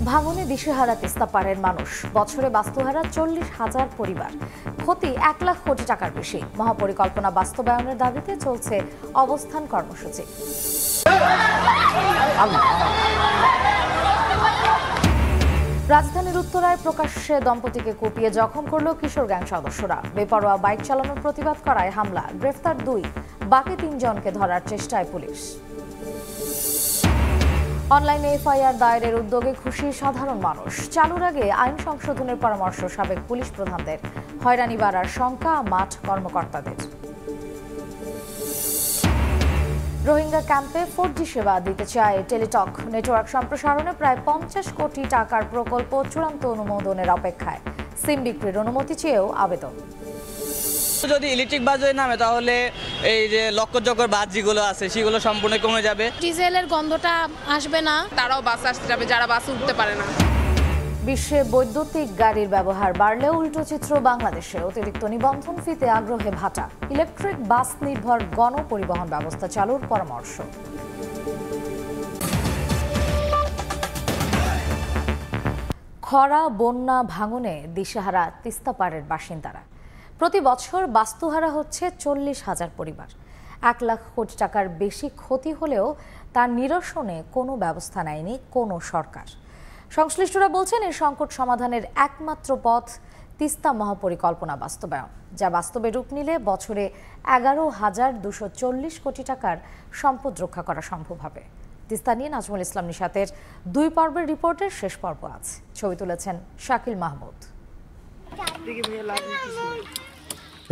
ভাঙনে দিশেহারা তিস্তাপাড়ের মানুষ, বছরে বাস্তুহারা 40,000 পরিবার, ক্ষতি 1 লাখ কোটি টাকার বেশি। মহাপরিকল্পনা বাস্তবায়নের দাবিতে চলছে অবস্থান কর্মসূচি। রাজধানীর উত্তরায় প্রকাশ্যে দম্পতিকে কুপিয়ে জখম করল কিশোর গ্যাং সদস্যরা। বেপরোয়া বাইক চালানোর প্রতিবাদ করায় হামলা, গ্রেফতার 2, বাকি 3 জনকে ধরার চেষ্টায় পুলিশ। অনলাইনে এফআইআর দায়েরের উদ্যোগে খুশি সাধারণ মানুষ। চালুর আগে আইন সংশোধনের পরামর্শ সাবেক পুলিশ প্রধানদের। হয়রানি বাড়ার শঙ্কা মাঠ কর্মকর্তাদের। রোহিঙ্গা ক্যাম্পে 4G সেবা দিতে চায় টেলিটক। নেটওয়ার্ক সম্প্রসারণে প্রায় 50 কোটি টাকার প্রকল্প চূড়ান্ত অনুমোদনের অপেক্ষায়। সিম বিক্রির অনুমতি চেয়েও আবেদন। যদি ইলেকট্রিক বাস নামে তাহলে এই যে লক্ষ্যচক্কর বাস যেগুলো আছে সেগুলো সম্পূর্ণ কমে যাবে। ডিজেলের গন্ধটা আসবে না, তারাও বাস আসতে যাবে যারা বাস উঠতে পারে না। বিশ্বে বৈদ্যুতিক গাড়ির ব্যবহার বাড়লেও উল্টো চিত্র বাংলাদেশে। অতিরিক্ত নিবন্ধন ফিতে আগ্রহে ভাটা। ইলেকট্রিক বাস নির্ভর গণপরিবহন ব্যবস্থা চালুর পরামর্শ। খরা, বন্যা, ভাঙনে দিশেহারা তিস্তাপাড়ের বাসিন্দারা। প্রতি বছর বাস্তুহারা হচ্ছে 40,000 পরিবার। 1 লাখ কোটি টাকার বেশি ক্ষতি হলেও তার নিরসনে কোনো ব্যবস্থা নেয়নি কোনো সরকার। সংশ্লিষ্টরা বলছেন এই সংকট সমাধানের একমাত্র পথ তিস্তা মহাপরিকল্পনা বাস্তবায়ন, যা বাস্তবে রূপ নিলে বছরে 11,240 কোটি টাকার সম্পদ রক্ষা করা সম্ভব হবে। তিস্তা নিয়ে নাজমুল ইসলাম নিশাতের 2 পর্বের রিপোর্টের শেষ পর্ব আছে। ছবি তুলেছেন শাকিল মাহমুদ।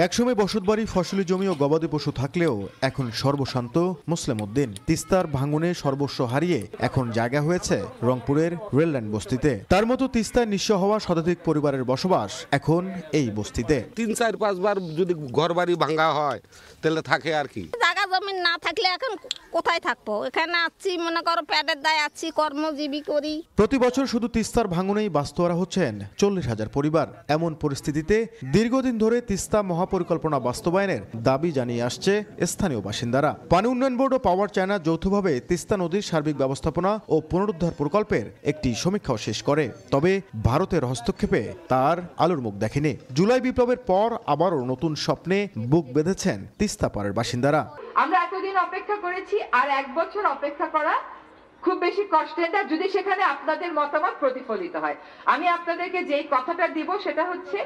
একসময় বসতবাড়ি, ফসলি জমি ও গবাদি পশু থাকলেও এখন সর্বশান্ত মুসলিম উদ্দিন। তিস্তার ভাঙনে সর্বস্ব হারিয়ে এখন জায়গা হয়েছে রংপুরের রেললাইন বস্তিতে। তার মতো তিস্তায় নিঃস্ব হওয়া শতাধিক পরিবারের বসবাস এখন এই বস্তিতে। 3-4-5 বার যদি ঘর বাড়ি ভাঙা হয় তাহলে থাকে আর কি। জায়গা জমি না থাকলে এখন কোথায় থাকবো? এখানে আছি, মনে করো পেটের দায় আছি, কর্মজীবী করি। প্রতি বছর শুধু তিস্তার ভাঙনেই বাস্তুহারা হচ্ছেন 40,000 পরিবার। এমন পরিস্থিতিতে দীর্ঘদিন ধরে তিস্তা মহাপরিকল্পনা বাস্তবায়নের দাবি জানিয়ে আসছে স্থানীয় বাসিন্দারা। পানি উন্নয়ন বোর্ড ও পাওয়ার চায়না যৌথভাবে তিস্তা নদীর সার্বিক ব্যবস্থাপনা ও পুনরুদ্ধার প্রকল্পের একটি সমীক্ষাও শেষ করে। তবে ভারতের হস্তক্ষেপে তার আলোর মুখ দেখেনি। জুলাই বিপ্লবের পর আবারও নতুন স্বপ্নে বুক বেঁধেছেন তিস্তা পাড়ের বাসিন্দারা। আমরা এতদিন অপেক্ষা করেছি, আর 1 বছর অপেক্ষা করা খুব বেশি কষ্টের না, যদি সেখানে আপনাদের মতামত প্রতিফলিত হয়। আমি আপনাদেরকে যেই কথাটা দিব সেটা হচ্ছে,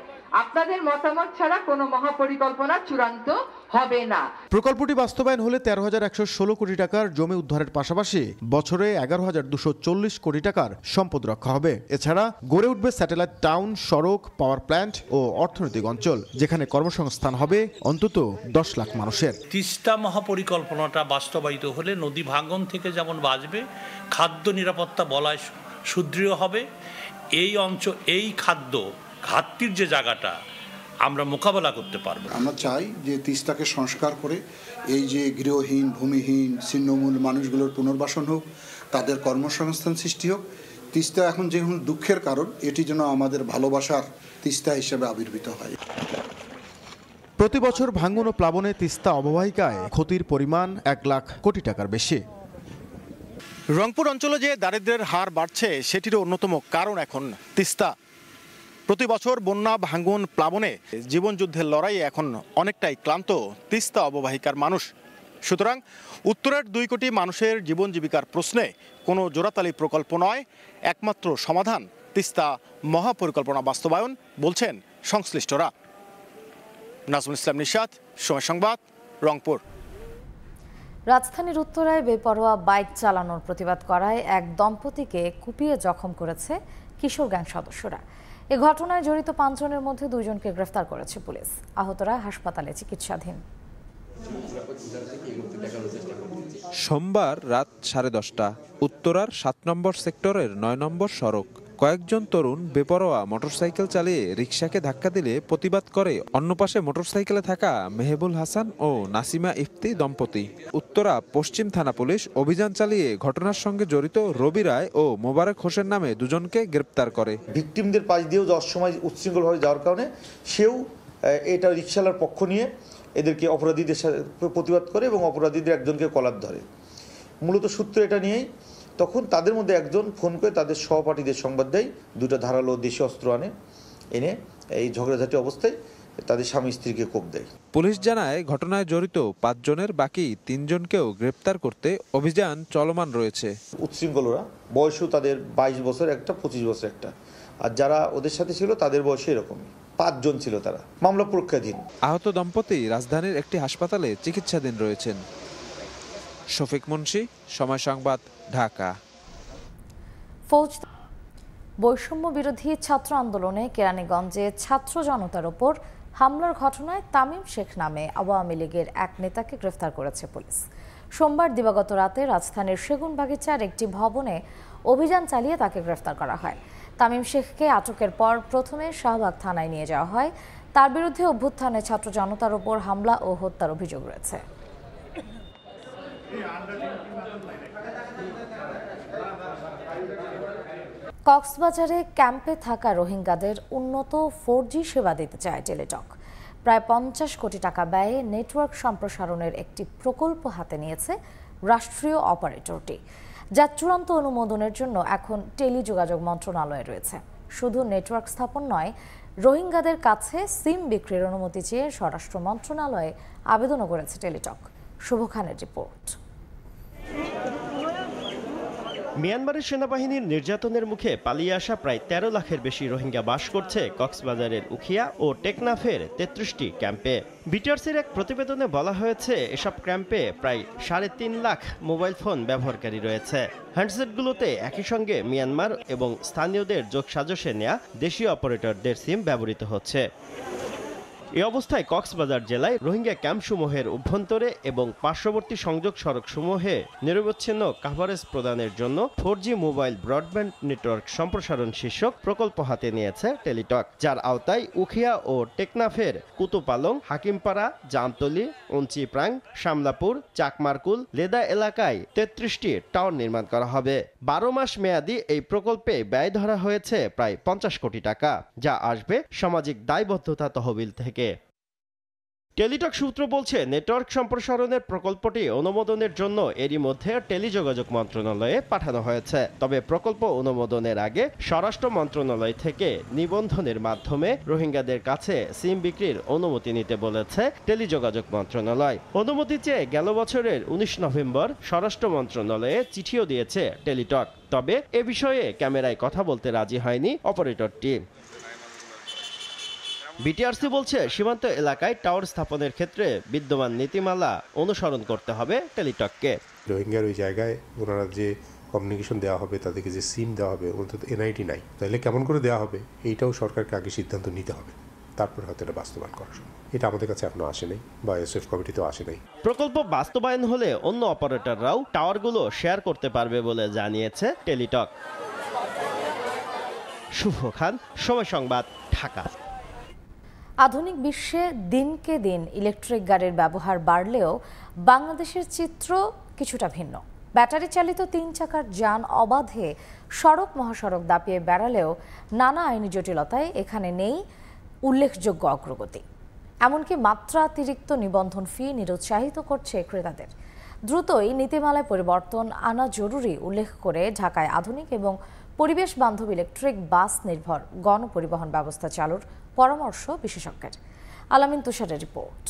আপনাদের মতামত ছাড়া কোনো মহাপরিকল্পনা চূড়ান্ত হবে না। প্রকল্পটি বাস্তবায়ন হলে 13,116 কোটি টাকার জমি উদ্ধারের পাশাপাশি বছরে 11,240 কোটি টাকার সম্পদ রক্ষা হবে। এছাড়া গড়ে উঠবে স্যাটেলাইট টাউন, সড়ক, পাওয়ার প্ল্যান্ট ও অর্থনৈতিক অঞ্চল, যেখানে কর্মসংস্থান হবে অন্তত 10 লাখ মানুষের। তিস্তা মহাপরিকল্পনাটা বাস্তবায়িত হলে নদী ভাঙন থেকে যেমন বাঁচবে, খাদ্য নিরাপত্তা বলয় সুদৃঢ় হবে। এই খাদ্য ঘাটতির যে জায়গাটা আমরা মোকাবেলা করতে পারবো। আমরা চাই যে তিস্তাকে সংস্কার করে এই যে গৃহহীন, ভূমিহীন, ছিন্নমূল মানুষগুলোর পুনর্বাসন হোক, তাদের কর্মসংস্থান সৃষ্টি হোক। তিস্তা এখন যেমন দুঃখের কারণ, এটি যেন আমাদের ভালোবাসার তিস্তা হিসেবে আবির্ভূত হয়। প্রতি বছর ভাঙন ও প্লাবনে তিস্তা অববাহিকায় ক্ষতির পরিমাণ 1 লাখ কোটি টাকার বেশি। রংপুর অঞ্চলে যে দারিদ্র্যের হার বাড়ছে সেটির অন্যতম কারণ এখন তিস্তা। প্রতি বছর বন্যা, ভাঙন, প্লাবনে জীবনযুদ্ধের লড়াইয়ে এখন অনেকটাই ক্লান্ত তিস্তা অববাহিকার মানুষ। সুতরাং উত্তরের 2 কোটি মানুষের জীবন জীবিকার প্রশ্নে কোনো জোড়াতালি প্রকল্প নয়, একমাত্র সমাধান তিস্তা মহাপরিকল্পনা বাস্তবায়ন বলছেন সংশ্লিষ্টরা। নাজমুল ইসলাম নিশাত, সময় সংবাদ, রংপুর। রাজধানীর উত্তরায় বেপরোয়া বাইক চালানোর প্রতিবাদ করায় এক দম্পতিকে কুপিয়ে জখম করেছে কিশোর গ্যাং সদস্যরা। এ ঘটনায় জড়িত 5 জনের মধ্যে 2 জনকে গ্রেফতার করেছে পুলিশ। আহতরা হাসপাতালে চিকিৎসাধীন। সোমবার রাত 10:30 উত্তরার 7 নম্বর সেক্টরের 9 নম্বর সড়ক। কয়েকজন তরুণ বেপরোয়া মোটরসাইকেল চালিয়ে রিকশাকে ধাক্কা দিলে প্রতিবাদ করে অন্য পাশে মোটরসাইকেলে থাকা মেহেবুল হাসান ও নাসিমা ইফতি দম্পতি। উত্তরা পশ্চিম থানা পুলিশ অভিযান চালিয়ে ঘটনার সঙ্গে জড়িত রবি রায় ও মোবারক হোসেন নামে 2 জনকে গ্রেপ্তার করে। ভিকটিমদের পাশ দিয়েও যাওয়ার সময় উচ্ছৃঙ্খলভাবে যাওয়ার কারণে সেও এটা রিকশালার পক্ষ নিয়ে এদেরকে অপরাধীদের সাথে প্রতিবাদ করে এবং অপরাধীদের একজনকে কলার ধরে। মূলত সূত্র এটা নিয়েই তখন তাদের মধ্যে একজন ফোন করে তাদের সহপাঠীদের সংবাদ দেয়, দুটো ধারালো দেশীয় অস্ত্র এনে এই ঝগড়াঝাটি অবস্থায় তাদের স্বামী স্ত্রীকে কোপ দেয়। পুলিশ জানায় ঘটনায় জড়িত 5 জনের বাকি 3 জনকেও গ্রেপ্তার করতে অভিযান চলমান রয়েছে। উচ্ছৃঙ্খলরা বয়সও তাদের 22 বছর একটা, 25 বছর একটা, আর যারা ওদের সাথে ছিল তাদের বয়স এরকমই, 5 জন ছিল তারা। মামলা পরীক্ষাধীন। আহত দম্পতি রাজধানীর একটি হাসপাতালে চিকিৎসাধীন রয়েছেন। শফিক মুন্সি, সময় সংবাদ, ঢাকা। বৈষম্য বিরোধী ছাত্র আন্দোলনে কেরানীগঞ্জে ছাত্র জনতার ওপর হামলার ঘটনায় তামিম শেখ নামে আওয়ামী লীগের এক নেতাকে গ্রেফতার করেছে পুলিশ। সোমবার দিবাগত রাতে রাজধানীর সেগুনবাগিচার একটি ভবনে অভিযান চালিয়ে তাকে গ্রেফতার করা হয়। তামিম শেখকে আটকের পর প্রথমে শাহবাগ থানায় নিয়ে যাওয়া হয়। তার বিরুদ্ধে অভ্যুত্থানে ছাত্র জনতার ওপর হামলা ও হত্যার অভিযোগ রয়েছে। কক্সবাজারে ক্যাম্পে থাকা রোহিঙ্গাদের উন্নত 4G সেবা দিতে চায় টেলিটক। প্রায় 50 কোটি টাকা ব্যয়ে নেটওয়ার্ক সম্প্রসারণের একটি প্রকল্প হাতে নিয়েছে রাষ্ট্রীয় অপারেটরটি, যার চূড়ান্ত অনুমোদনের জন্য এখন টেলিযোগাযোগ মন্ত্রণালয়ে রয়েছে। শুধু নেটওয়ার্ক স্থাপন নয়, রোহিঙ্গাদের কাছে সিম বিক্রির অনুমতি চেয়ে স্বরাষ্ট্র মন্ত্রণালয়ে আবেদনও করেছে টেলিটক। শুভ খানের রিপোর্ট। মিয়ানমারের সেনাবাহিনীর নির্যাতনের মুখে পালিয়ে আসা প্রায় 13 লাখের বেশি রোহিঙ্গা বাস করছে কক্সবাজারের উখিয়া ও টেকনাফের 33টি ক্যাম্পে। বিটিআরসির এক প্রতিবেদনে বলা হয়েছে, এসব ক্যাম্পে প্রায় 3.5 লাখ মোবাইল ফোন ব্যবহারকারী রয়েছে। হ্যান্ডসেটগুলোতে একই সঙ্গে মিয়ানমার এবং স্থানীয়দের যোগসাজশে নেয়া দেশীয় অপারেটরদের সিম ব্যবহৃত হচ্ছে। এই অবস্থায় কক্সবাজার জেলায় রোহিঙ্গা ক্যাম্পসমূহের অভ্যন্তরে এবং পার্শ্ববর্তী সংযোগ সড়কসমূহে নিরবচ্ছিন্ন কাভারেজ প্রদানের জন্য 4G মোবাইল ব্রডব্যান্ড নেটওয়ার্ক সম্প্রসারণ শীর্ষক প্রকল্প হাতে নিয়েছে টেলিটক, যার আওতায় উখিয়া ও টেকনাফের কুতুপালং, হাকিমপাড়া, জামতলী, উঞ্চিপ্রাং, শামলাপুর, চাকমারকুল, লেদা এলাকায় 33টি টাওয়ার নির্মাণ করা হবে। 12 মাস মেয়াদী এই প্রকল্পে ব্যয় ধরা হয়েছে প্রায় 50 কোটি টাকা, যা আসবে সামাজিক দায়বদ্ধতা তহবিল থেকে। টেলিটক সূত্র বলছে, নেটওয়ার্ক সম্প্রসারণের প্রকল্পটি অনুমোদনের জন্য এরই মধ্যে টেলিযোগাযোগ মন্ত্রণালয়ে পাঠানো হয়েছে। তবে প্রকল্প অনুমোদনের আগে স্বরাষ্ট্র মন্ত্রণালয় থেকে নিবন্ধনের মাধ্যমে রোহিঙ্গাদের কাছে সিম বিক্রির অনুমতি নিতে বলেছে টেলিযোগাযোগ মন্ত্রণালয়। অনুমতি চেয়ে গেল বছরের 19 নভেম্বর স্বরাষ্ট্র মন্ত্রণালয়ে চিঠিও দিয়েছে টেলিটক। তবে এ বিষয়ে ক্যামেরায় কথা বলতে রাজি হয়নি অপারেটরটি। বিটিআরসি বলছে, সীমান্ত এলাকায় টাওয়ার স্থাপনের ক্ষেত্রে বিদ্যমান নীতিমালা অনুসরণ করতে হবে টেলিটককে। রোহিঙ্গার ওই জায়গায় ওনারা যে কমিউনিকেশন দেওয়া হবে, তাদেরকে যে সিম দেওয়া হবে, ওদের তো এনআইটি নাই, তাহলে কেমন করে দেওয়া হবে এইটাও সরকারকে আগে সিদ্ধান্ত নিতে হবে, তারপর হয়তো এটা বাস্তবায়ন করা সম্ভব। এটা আমাদের কাছে এখনো আসে নাই বা এসএফ কমিটিতেও আসে নাই। প্রকল্প বাস্তবায়ন হলে অন্য অপারেটররাও টাওয়ারগুলো শেয়ার করতে পারবে বলে জানিয়েছে টেলিটক। শুভ খান, সময় সংবাদ, ঢাকা। আধুনিক বিশ্বে দিনকে দিন ইলেকট্রিক গাড়ির ব্যবহার বাড়লেও বাংলাদেশের চিত্র কিছুটা ভিন্ন। ব্যাটারি চালিত 3 চাকার যান অবাধে সড়ক মহাসড়ক দাপিয়ে বেড়ালেও নানা আইনি জটিলতায় এখানে নেই উল্লেখযোগ্য অগ্রগতি। এমনকি মাত্রাতিরিক্ত নিবন্ধন ফি নিরুৎসাহিত করছে ক্রেতাদের। দ্রুতই নীতিমালায় পরিবর্তন আনা জরুরি উল্লেখ করে ঢাকায় আধুনিক এবং পরিবেশ বান্ধব ইলেকট্রিক বাস নির্ভর গণপরিবহন ব্যবস্থা চালুর পরামর্শ বিশেষজ্ঞের। আলামিন তুষারের রিপোর্ট।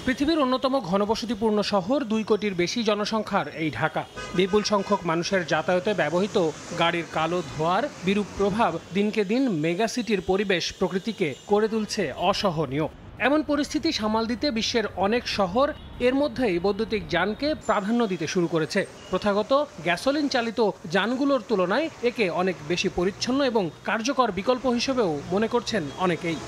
পৃথিবীর অন্যতম ঘনবসতিপূর্ণ শহর, 2 কোটির বেশি জনসংখ্যার এই ঢাকা। বিপুল সংখ্যক মানুষের যাতায়াতে ব্যবহৃত গাড়ির কালো ধোঁয়ার বিরূপ প্রভাব দিনকে দিন মেগাসিটির পরিবেশ প্রকৃতিকে করে তুলছে অসহনীয়। এমন পরিস্থিতি সামাল দিতে বিশ্বের অনেক শহর এর মধ্যেই বৈদ্যুতিক যানকে প্রাধান্য দিতে শুরু করেছে। প্রথাগত গ্যাসোলিন চালিত যানগুলোর তুলনায় একে অনেক বেশি পরিচ্ছন্ন এবং কার্যকর বিকল্প হিসেবেও মনে করছেন অনেকেই।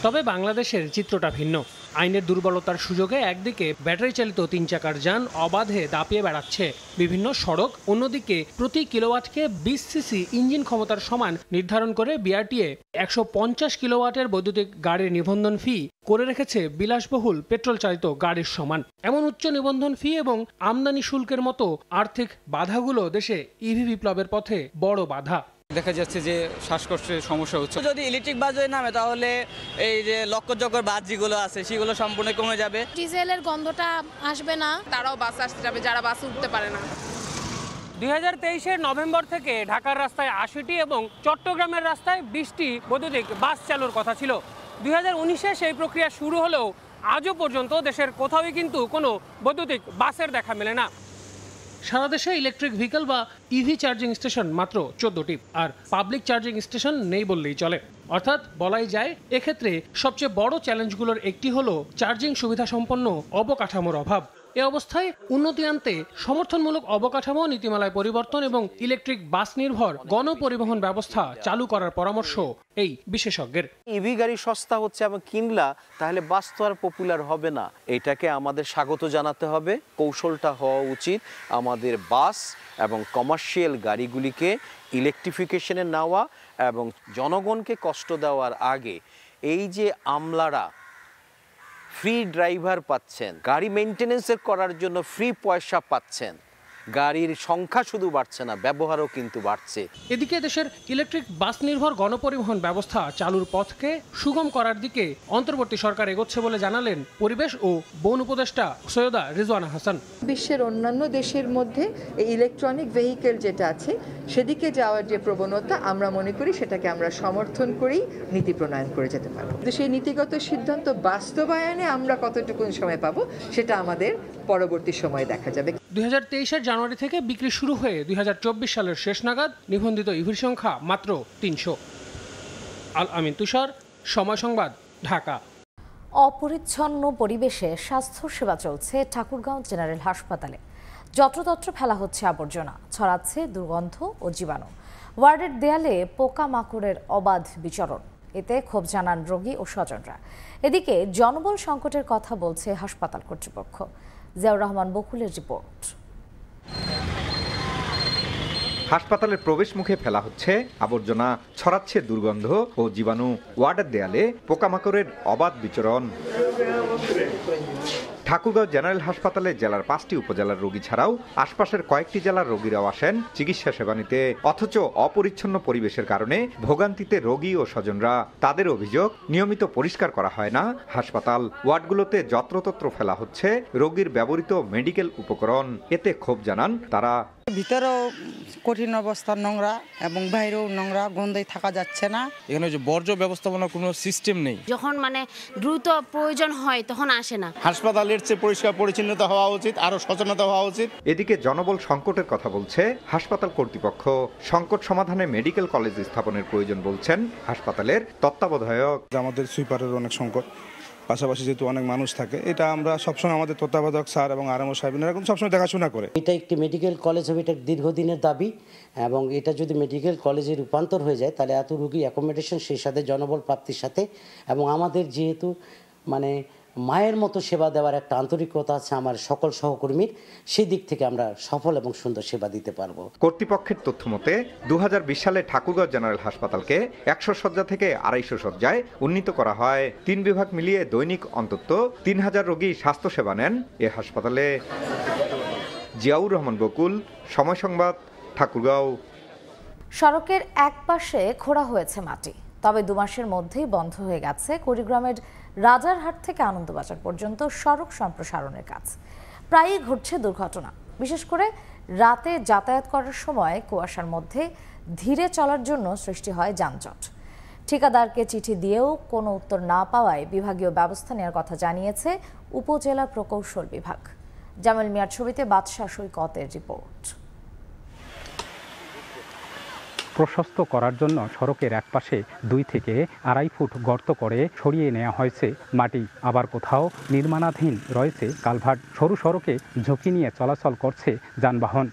তবে বাংলাদেশের চিত্রটা ভিন্ন। আইনের দুর্বলতার সুযোগে একদিকে ব্যাটারি চালিত 3 চাকার যান অবাধে দাপিয়ে বেড়াচ্ছে বিভিন্ন সড়ক, অন্যদিকে প্রতি কিলোওয়াটকে 20 সিসি ইঞ্জিন ক্ষমতার সমান নির্ধারণ করে বিআরটিএ 150 কিলোওয়াটের বৈদ্যুতিক গাড়ির নিবন্ধন ফি করে রেখেছে বিলাসবহুল পেট্রোল চালিত গাড়ির সমান। এমন উচ্চ নিবন্ধন ফি এবং আমদানি শুল্কের মতো আর্থিক বাধাগুলো দেশে ইভি বিপ্লবের পথে বড় বাধা। দেখা যাচ্ছে যে শ্বাসকষ্টের সমস্যা হচ্ছে। যদি ইলেকট্রিক বাস যদি নামে তাহলে এই যে লক্ষ্যচক্কর বাস যেগুলো আছে সেগুলো সম্পূর্ণ কমে যাবে, ডিজেলের গন্ধটা আসবে না, তারাও বাস আসতে যাবে যারা বাস উঠতে পারে না। 2023-এর নভেম্বর থেকে ঢাকার রাস্তায় 80টি এবং চট্টগ্রামের রাস্তায় 20টি বৈদ্যুতিক বাস চালুর কথা ছিল। 2019-এ সেই প্রক্রিয়া শুরু হলেও আজও পর্যন্ত দেশের কোথাওই কিন্তু কোনো বৈদ্যুতিক বাসের দেখা মেলে না। সারা দেশে ইলেকট্রিক ভেহিকল বা ইভি চার্জিং স্টেশন মাত্র 14টি, আর পাবলিক চার্জিং স্টেশন নেই বললেই চলে। অর্থাৎ বলাই যায় এক্ষেত্রে সবচেয়ে বড় চ্যালেঞ্জগুলোর একটি হলো চার্জিং সুবিধা সম্পন্ন অবকাঠামোর অভাব। এ অবস্থায় উন্নতি আনতে সমর্থনমূলক অবকাঠামো নীতিমালায় পরিবর্তন এবং ইলেকট্রিক বাস নির্ভর গণপরিবহন ব্যবস্থা চালু করার পরামর্শ এই বিশেষজ্ঞের। ইভি গাড়ি সস্তা হচ্ছে এবং কিনলা তাহলে বাস তো আর পপুলার হবে না, এটাকে আমাদের স্বাগত জানাতে হবে। কৌশলটা হওয়া উচিত আমাদের বাস এবং কমার্শিয়াল গাড়িগুলিকে ইলেকট্রিফিকেশনে নেওয়া এবং জনগণকে কষ্ট দেওয়ার আগে এই যে আমলারা ফ্রি ড্রাইভার পাচ্ছেন, গাড়ি মেনটেনেন্সের করার জন্য ফ্রি পয়সা পাচ্ছেন, গাড়ির সংখ্যা শুধু বাড়ছে না, ব্যবহারও কিন্তু বাড়ছে। এদিকে দেশের ইলেকট্রিক বাস নির্ভর গণপরিবহন ব্যবস্থা চালুর পথকে সুগম করার দিকে অন্তর্বর্তী সরকার এগোচ্ছে বলে জানালেন পরিবেশ ও বন উপদেষ্টা সৈয়দা রিজওয়ানা হাসান। বিশ্বের অন্যান্য দেশের মধ্যে এই ইলেকট্রনিক ভেহিকেল যেটা আছে সেদিকে যাওয়ার যে প্রবণতা আমরা মনে করি সেটাকে আমরা সমর্থন করেই নীতি প্রণয়ন করে যেতে পারব। সেই নীতিগত সিদ্ধান্ত বাস্তবায়নে আমরা কতটুকু সময় পাবো সেটা আমাদের পরবর্তী সময়ে দেখা যাবে। 2023-এর জানুয়ারি থেকে বিক্রি শুরু হয়ে 2024 সালের শেষ নাগাদ নিবন্ধিত ইভির সংখ্যা মাত্র 300। আল আমিন তুষার, সময় সংবাদ, ঢাকা। অপরিচ্ছন্ন পরিবেশে স্বাস্থ্য সেবা চলছে ঠাকুরগাঁও জেনারেল হাসপাতালে। যত্রতত্র ফেলা হচ্ছে আবর্জনা, ছড়াচ্ছে দুর্গন্ধ ও জীবাণু। ওয়ার্ডের দেয়ালে পোকামাকড়ের অবাধ বিচরণ, এতে ক্ষোভ জানান রোগী ও স্বজনরা। এদিকে জনবল সংকটের কথা বলছে হাসপাতাল কর্তৃপক্ষ। জিয়াউর রহমান বকুলের রিপোর্ট। হাসপাতালের প্রবেশ মুখে ফেলা হচ্ছে আবর্জনা, ছড়াচ্ছে দুর্গন্ধ ও জীবাণু। ওয়ার্ডের দেয়ালে পোকামাকড়ের অবাধ বিচরণ। ঠাকুরগাঁও জেনারেল হাসপাতালে জেলার 5টি উপজেলার রোগী ছাড়াও আশপাশের কয়েকটি জেলার রোগীরাও আসেন চিকিৎসা সেবা নিতে, অথচ অপরিচ্ছন্ন পরিবেশের কারণে ভোগান্তিতে রোগী ও স্বজনরা। তাদের অভিযোগ, নিয়মিত পরিষ্কার করা হয় না হাসপাতাল। ওয়ার্ডগুলোতে যত্রতত্র ফেলা হচ্ছে রোগীর ব্যবহৃত মেডিকেল উপকরণ, এতে ক্ষোভ জানান তারা। ভিতরেও কঠিন অবস্থা, নোংরা এবং বাইরেও নোংরা, গন্ধেই থাকা যাচ্ছে না। এখানে যে বর্জ্য ব্যবস্থাপনার কোনো সিস্টেম নেই, যখন দ্রুত প্রয়োজন হয় তখন আসে না। হাসপাতালের চেয়ে পরিষ্কার পরিচ্ছন্নতা হওয়া উচিত, আরো সচেতনতা হওয়া উচিত। এদিকে জনবল সংকটের কথা বলছে হাসপাতাল কর্তৃপক্ষ। সংকট সমাধানে মেডিকেল কলেজ স্থাপনের প্রয়োজন বলছেন হাসপাতালের তত্ত্বাবধায়ক। আমাদের সুইপারের অনেক সংকট, পাশাপাশি যেহেতু অনেক মানুষ থাকে, এটা আমরা সবসময় আমাদের তত্ত্বাবধায়ক স্যার এবং আরএমও সাহেব এরকম সবসময় দেখাশোনা করে। এটা একটি মেডিকেল কলেজ হবে, এটা দীর্ঘদিনের দাবি, এবং এটা যদি মেডিকেল কলেজে রূপান্তর হয়ে যায় তাহলে এত রোগী অ্যাকোমোডেশন, সেই সাথে জনবল প্রাপ্তির সাথে, এবং আমাদের যেহেতু মায়ের মতো সেবা দেওয়ার একটা আন্তরিকতা আছে আমার সকল সহকর্মীর, সেই দিক থেকে আমরা সফল এবং সুন্দর সেবা দিতে পারবো। কর্তৃপক্ষের তথ্য মতে 2020 সালে ঠাকুরগাঁও জেনারেল হাসপাতালকে 100 শয্যা থেকে 250 শয্যায় উন্নীত করা হয়। 3 বিভাগ মিলিয়ে দৈনিক অন্তত 3000 রোগী স্বাস্থ্যসেবা নেন এ হাসপাতালে। জিয়াউর রহমান বকুল, সময় সংবাদ, ঠাকুরগাঁও। সড়কের এক পাশে খোঁড়া হয়েছে মাটি, তবে 2 মাসের মধ্যেই বন্ধ হয়ে গেছে কুড়িগ্রামের রাজারহাট থেকে আনন্দবাজার পর্যন্ত সড়ক সম্প্রসারণের কাজ। প্রায়ই ঘটছে দুর্ঘটনা, বিশেষ করে রাতে যাতায়াত করার সময় কুয়াশার মধ্যে ধীরে চলার জন্য সৃষ্টি হয় যানজট। ঠিকাদারকে চিঠি দিয়েও কোনো উত্তর না পাওয়ায় বিভাগীয় ব্যবস্থা নেওয়ার কথা জানিয়েছে উপজেলা প্রকৌশল বিভাগ। জামাল মিয়ার ছবিতে বাদশা সৈকতের রিপোর্ট। প্রশস্ত করার জন্য সড়কের একপাশে 2 থেকে 2.5 ফুট গর্ত করে সরিয়ে নেওয়া হয়েছে মাটি। আবার কোথাও নির্মাণাধীন রয়েছে কালভার্ট। সরু সড়কে ঝুঁকি নিয়ে চলাচল করছে যানবাহন।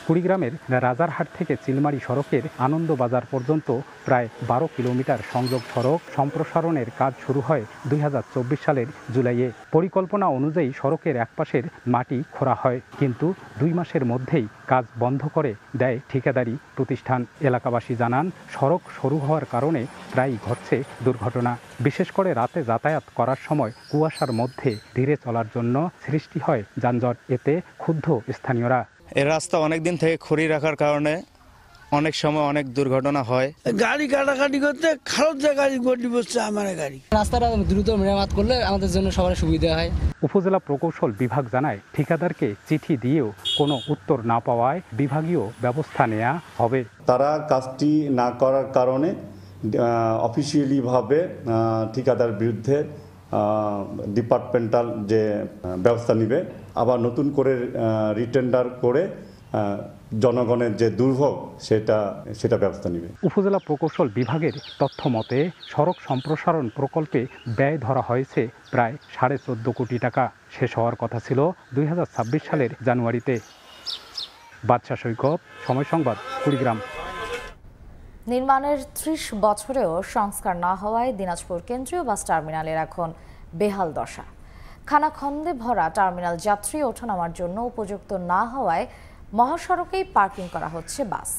কুড়িগ্রামের রাজারহাট থেকে চিলমারি সড়কের আনন্দবাজার পর্যন্ত প্রায় 12 কিলোমিটার সংযোগ সড়ক সম্প্রসারণের কাজ শুরু হয় 2024 সালের জুলাইয়ে। পরিকল্পনা অনুযায়ী সড়কের একপাশের মাটি খোঁড়া হয়, কিন্তু 2 মাসের মধ্যেই কাজ বন্ধ করে দেয় ঠিকাদারি প্রতিষ্ঠান। এলাকাবাসী জানান, সড়ক সরু হওয়ার কারণে প্রায়ই ঘটছে দুর্ঘটনা। বিশেষ করে রাতে যাতায়াত করার সময় কুয়াশার মধ্যে ধীরে চলার জন্য সৃষ্টি হয় যানজট। এতে ক্ষুব্ধ স্থানীয়রা। এই রাস্তা অনেকদিন থেকে খড়ি রাখার কারণে অনেক সময় অনেক দুর্ঘটনা হয়। গাড়ি কাটাকাটি করতে খারাপ গাড়ি গড়ি বসছে আমার গাড়ি। রাস্তাটা দ্রুত মেরামত করলে আমাদের জন্য সবার সুবিধা হয়। উপজেলা প্রকৌশল বিভাগ জানায় ঠিকাদারকে চিঠি দিয়েও কোনো উত্তর না পাওয়ায় বিভাগীয় ব্যবস্থা নেওয়া হবে। তারা কাজটি না করার কারণে অফিসিয়ালিভাবে ঠিকাদার বিরুদ্ধে ডিপার্টমেন্টাল যে ব্যবস্থা নেবে, আবার নতুন করে রিটেন্ডার করে জনগণের যে দুর্ভোগ সেটা ব্যবস্থা নেবে। উপজেলা প্রকৌশল বিভাগের তথ্য মতে সড়ক সম্প্রসারণ প্রকল্পে ব্যয় ধরা হয়েছে প্রায় 14.5 কোটি টাকা। শেষ হওয়ার কথা ছিল 2026 সালের জানুয়ারিতে। বাদশা সৈকত, সময় সংবাদ, কুড়িগ্রাম। নির্মাণের 30 বছরেও সংস্কার না হওয়ায় দিনাজপুর কেন্দ্রীয় বাস টার্মিনালের এখন বেহাল দশা। খানাখন্দে ভরা টার্মিনাল যাত্রী ওঠানামার জন্য উপযুক্ত না হওয়ায় মহাসড়কেই পার্কিং করা হচ্ছে বাস।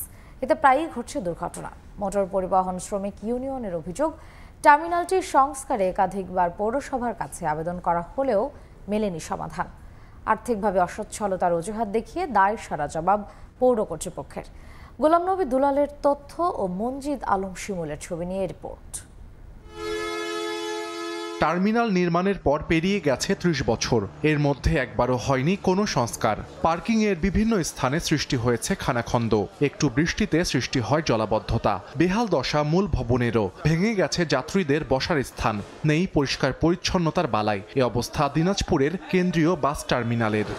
এতে প্রায়ই ঘটছে দুর্ঘটনা। মোটর পরিবহন শ্রমিক ইউনিয়নের অভিযোগ, টার্মিনালটির সংস্কারে একাধিকবার পৌরসভার কাছে আবেদন করা হলেও মেলেনি সমাধান। আর্থিকভাবে অসচ্ছলতার অজুহাত দেখিয়ে দায় সারা জবাব পৌর কর্তৃপক্ষের। গোলাম নবী দুলালের তথ্য ও মনজিদ আলম শিমুলের ছবি নিয়ে রিপোর্ট। টার্মিনাল নির্মাণের পর পেরিয়ে গেছে 30 বছর, এর মধ্যে একবারও হয়নি কোনো সংস্কার। পার্কিং এর বিভিন্ন স্থানে সৃষ্টি হয়েছে খানাখন্দ, একটু বৃষ্টিতে সৃষ্টি হয় জলাবদ্ধতা। বেহাল দশা মূল ভবনেরও, ভেঙে গেছে যাত্রীদের বসার স্থান, নেই পরিষ্কার পরিচ্ছন্নতার বালাই। এ অবস্থা দিনাজপুরের কেন্দ্রীয় বাস টার্মিনালের।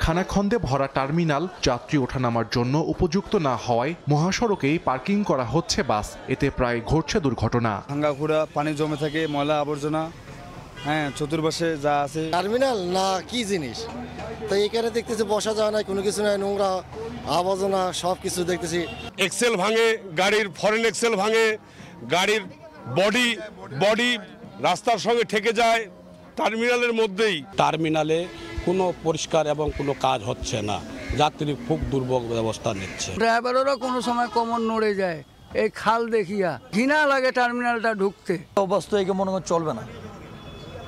খানাখন্দে ভরা টার্মিনাল যাত্রী ওঠানামার জন্য উপযুক্ত না হওয়ায় মহাসড়কেই পার্কিং করা হচ্ছে বাস। এতে প্রায় ঘটছে দুর্ঘটনা। ভাঙ্গাখুড়া পানি জমে থাকে, ময়লা আবর্জনা, চতুর্পাশে যা আছে। টার্মিনাল না কি জিনিস, তো এখানে দেখতেছি বসা যায় না, কোনো কিছু নাই, নোংরা আবর্জনা সব কিছু দেখতেছি। এক্সেল ভাঙে, গাড়ির ফরেন এক্সেল ভাঙে, গাড়ির বডি রাস্তার সঙ্গে ঠেকে যায় টার্মিনালের মধ্যেই। টার্মিনালে কোনো পরিষ্কার এবং কোনো কাজ হচ্ছে না, যাত্রী খুব দুর্ভোগ ব্যবস্থা নিচ্ছে। ড্রাইভারেরও কোনো সময় কমর নড়ে যায় এই খাল দেখিয়া, ঘৃণা লাগে টার্মিনালটা ঢুকতে। অবস্থা একে মনে হয় চলবে না,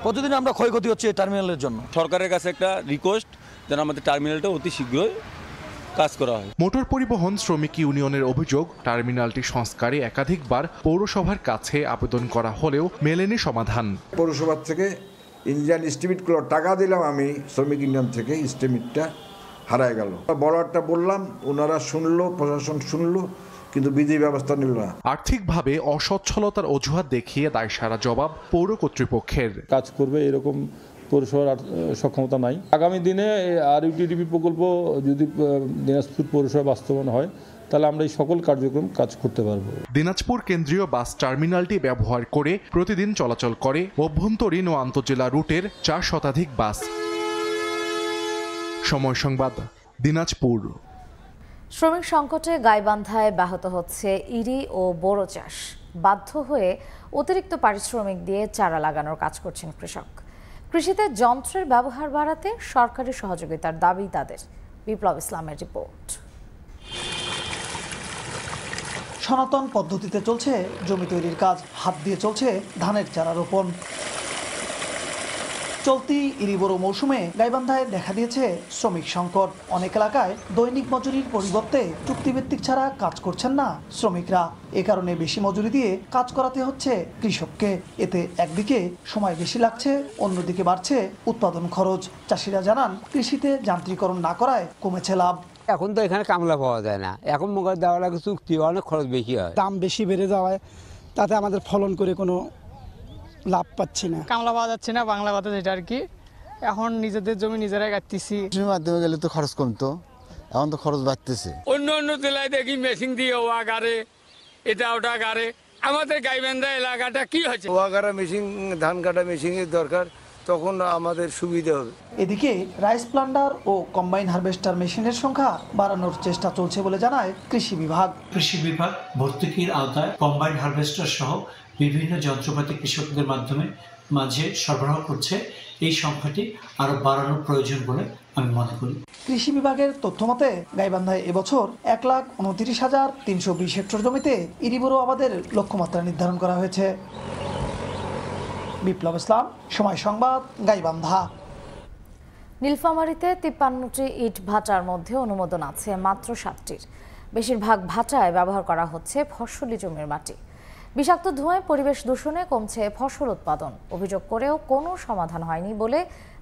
প্রতিদিন আমরা ক্ষয়ক্ষতি হচ্ছে এই টার্মিনালের জন্য। সরকারের কাছে একটা রিকোয়েস্ট যেন আমাদের টার্মিনালটা অতি শীঘ্রই কাজ করা হয়। মোটর পরিবহন শ্রমিক ইউনিয়নের অভিযোগ, টার্মিনালটি সংস্কারে একাধিকবার পৌরসভার কাছে আবেদন করা হলেও মেলেনি সমাধান। পৌরসভার থেকে ইঞ্জিনিয়ার এস্টিমেটগুলো টাকা দিলাম আমি, শ্রমিক ইউনিয়ন থেকে এস্টিমেটটা হারায় গেল। বলারটা বললাম, ওনারা শুনলো, প্রশাসন শুনলো, কিন্তু বিধি ব্যবস্থা নিল না। আর্থিকভাবে অসচ্ছলতার অজুহাত দেখিয়ে দায় সারা জবাব পৌর কর্তৃপক্ষের। কাজ করবে এরকম পৌরসভার সক্ষমতা নাই। আগামী দিনে RUTDP প্রকল্প যদি দিনাজপুর পৌরসভা বাস্তবায়ন হয় তাহলে আমরা এই সকল কার্যক্রম কাজ করতে পারবো। দিনাজপুর কেন্দ্রীয় বাস টার্মিনালটি ব্যবহার করে প্রতিদিন চলাচল করে অভ্যন্তরীণ ও আন্তজেলা রুটের 4 শতাধিক বাস। সময় সংবাদ, দিনাজপুর। শ্রমিক সংকটে গাইবান্ধায় ব্যাহত হচ্ছে ইরি ও বোরো চাষ। বাধ্য হয়ে অতিরিক্ত পারিশ্রমিক দিয়ে চারা লাগানোর কাজ করছেন কৃষক। কৃষিতে যন্ত্রের ব্যবহার বাড়াতে সরকারি সহযোগিতার দাবি তাদের। বিপ্লব ইসলামের রিপোর্ট। সনাতন পদ্ধতিতে চলছে জমি তৈরির কাজ, হাত দিয়ে চলছে ধানের চারা রোপণ। চলতি ইরিবোরো মৌসুমে গাইবান্ধায় দেখা দিয়েছে শ্রমিক সংকট। অনেক এলাকায় দৈনিক মজুরির পরিবর্তে চুক্তিভিত্তিক ছাড়া কাজ করছেন না শ্রমিকরা। এ কারণে বেশি মজুরি দিয়ে কাজ করাতে হচ্ছে কৃষককে। এতে একদিকে সময় বেশি লাগছে, অন্যদিকে বাড়ছে উৎপাদন খরচ। চাষিরা জানান, কৃষিতে যান্ত্রিকরণ না করায় কমেছে লাভ। এখন তো এখানে কামলা পাওয়া যায় না, এখন মোকার দেওয়া লাগে চুক্তি, অনেক খরচ বেশি হয়। দাম বেশি বেড়ে যাওয়ায় তাতে আমাদের ফলন করে কোনো লাভ পাচ্ছি না, কামলা পাওয়া যাচ্ছে না, বাংলা কথা যেটা আর কি। এখন নিজেদের জমি নিজেরাই কাটতেছি। মাধ্যমে গেলে তো খরচ কমতো, এখন তো খরচ বাড়তেছে। অন্য অন্য জেলায় দেখি মেশিন দিয়ে ওয়া গাড়ে, এটা ওটা গাড়ে। আমাদের গাইবান্ধা এলাকাটা কি হচ্ছে, ওয়া গাড়া মেশিন, ধান কাটা মেশিনের দরকার, তখন আমাদের সুবিধা হবে। এদিকে রাইস প্লান্টার ও কম্বাইন হারভেস্টার মেশিনের সংখ্যা বাড়ানোর চেষ্টা চলছে বলে জানায় কৃষি বিভাগ। কৃষি বিভাগ ভর্তুকির আওতায় কম্বাইন হারভেস্টার সহ বিভিন্ন যন্ত্রপাতি কৃষকদের মাঝে সরবরাহ করছে। এই সংখ্যাটি আরো বাড়ানোর প্রয়োজন বলে আমি মনে করি। কৃষি বিভাগের তথ্য মতে গাইবান্ধায় এবছর 1,29,320 হেক্টর জমিতে ইরিবোরো আবাদের লক্ষ্যমাত্রা নির্ধারণ করা হয়েছে। বিপ্লব ইসলাম, সময় সংবাদ, গাইবান্ধা। নীলফামারীতে 53টি ইট ভাটার মধ্যে অনুমোদন আছে মাত্র 7টির। বেশিরভাগ ভাটায় ব্যবহার করা হচ্ছে ফসলি জমির মাটি। বিষাক্ত ধোঁয়ায় পরিবেশ দূষণে কমছে ফসল উৎপাদন। অভিযোগ করেও কোনো সমাধান হয়নি বলে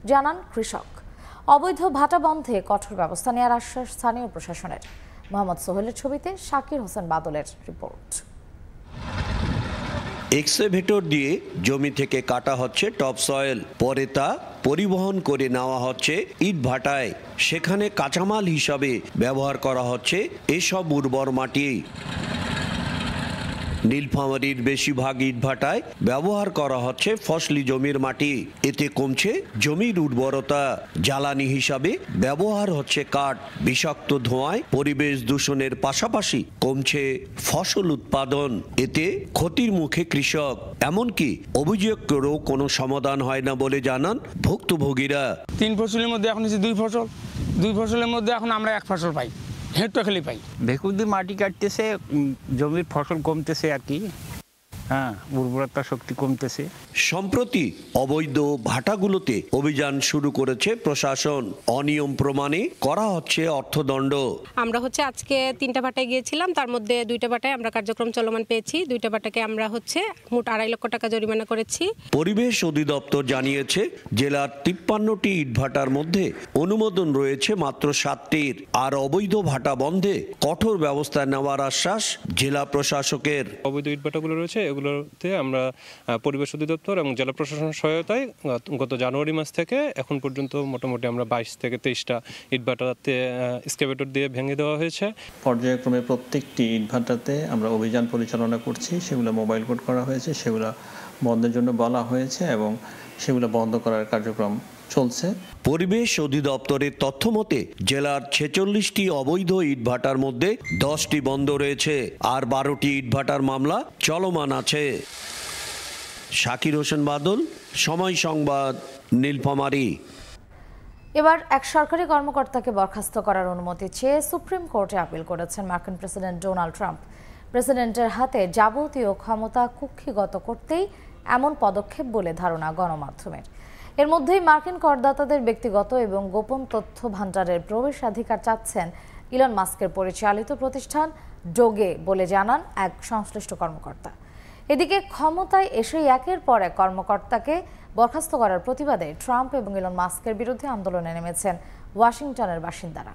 জানান কৃষক। অবৈধ ভাটা বন্ধে কঠোর ব্যবস্থা নেওয়ার আশ্বাস স্থানীয় প্রশাসনের। মোহাম্মদ সোহেলের ছবিতে শাকির হোসেন বাদলের রিপোর্ট। এক্সকাভেটর দিয়ে জমি থেকে কাটা হচ্ছে টপ সয়েল, পরে তা পরিবহন করে নেওয়া হচ্ছে ইট ভাটায়। সেখানে কাঁচামাল হিসাবে ব্যবহার করা হচ্ছে এসব উর্বর মাটি। নীলফামারীর বেশিরভাগ ইটভাটায় ব্যবহার করা হচ্ছে ফসলি জমির মাটি। এতে কমছে জমির উর্বরতা। জ্বালানি হিসাবে ব্যবহার হচ্ছে কাঠ। বিষাক্ত ধোঁয়ায় পরিবেশ দূষণের পাশাপাশি কমছে ফসল উৎপাদন। এতে ক্ষতির মুখে কৃষক। এমনকি অভিযোগ করেও কোনো সমাধান হয় না বলে জানান ভুক্তভোগীরা। 3 ফসলের মধ্যে এখন 2 ফসল, 2 ফসলের মধ্যে এখন আমরা 1 ফসল পাই, হেক্টর পাই। ভেকুদি মাটি কাটতেছে, জমির ফসল কমতেছে আর কি, উর্বরতা শক্তি কমতেছে। সম্প্রতি অবৈধ ভাটাগুলোতে অভিযান শুরু করেছে প্রশাসন। অনিয়ম প্রমাণে করা হচ্ছে অর্থদণ্ড। আমরা আজকে 3টা ভাটায় গিয়েছিলাম, তার মধ্যে 2টা ভাটায় আমরা কার্যক্রম চলমান পেয়েছি। 2টা ভাটাকে আমরা মোট 2.5 লক্ষ টাকা জরিমানা করেছি। পরিবেশ অধিদপ্তর জানিয়েছে জেলার 53টি ইটভাটার মধ্যে অনুমোদন রয়েছে মাত্র 7টির। আর অবৈধ ভাটা বন্ধে কঠোর ব্যবস্থা নেওয়ার আশ্বাস জেলা প্রশাসকের। অবৈধ ইটভাটাগুলো রয়েছে, এগুলোতে আমরা পরিবেশ অধিদপ্তর এবং জেলা প্রশাসনের সহায়তায় গত জানুয়ারি মাস থেকে এখন পর্যন্ত মোটামুটি আমরা 22 থেকে 23টা ইটভাটাতে এক্সকাভেটর দিয়ে ভেঙে দেওয়া হয়েছে। পর্যায়ক্রমে প্রত্যেকটি ইটভাটাতে আমরা অভিযান পরিচালনা করছি। সেগুলো মোবাইল কোড করা হয়েছে, সেগুলো বন্ধের জন্য বলা হয়েছে এবং সেগুলো বন্ধ করার কার্যক্রম চলছে। পরিবেশ অধিদপ্তরের তথ্য মতে জেলার 46টি অবৈধ ইটভাটার মধ্যে 10টি বন্ধ রয়েছে, আর 12টি ইটভাটার মামলা চলমান আছে। শাকির হোসেন বাদল, সময় সংবাদ, নীলফামারী। এবার এক সরকারি কর্মকর্তাকে বরখাস্ত করার অনুমতি চেয়ে সুপ্রিম কোর্টে আপিল করেছেন মার্কিন প্রেসিডেন্ট ডোনাল্ড ট্রাম্প। প্রেসিডেন্টের হাতে যাবতীয় ক্ষমতা কুক্ষিগত করতেই এমন পদক্ষেপ বলে ধারণা গণমাধ্যমের। এর মধ্যেই মার্কিন করদাতাদের ব্যক্তিগত এবং গোপন তথ্য ভান্ডারের প্রবেশাধিকার চাচ্ছেন ইলন মাস্কের পরিচালিত প্রতিষ্ঠান ডোগে বলে জানান এক সংশ্লিষ্ট কর্মকর্তা। এদিকে ক্ষমতায় এসেই একের পর এক কর্মকর্তাকে বরখাস্ত করার প্রতিবাদে ট্রাম্প এবং ইলন মাস্কের বিরুদ্ধে আন্দোলনে নেমেছেন ওয়াশিংটনের বাসিন্দারা।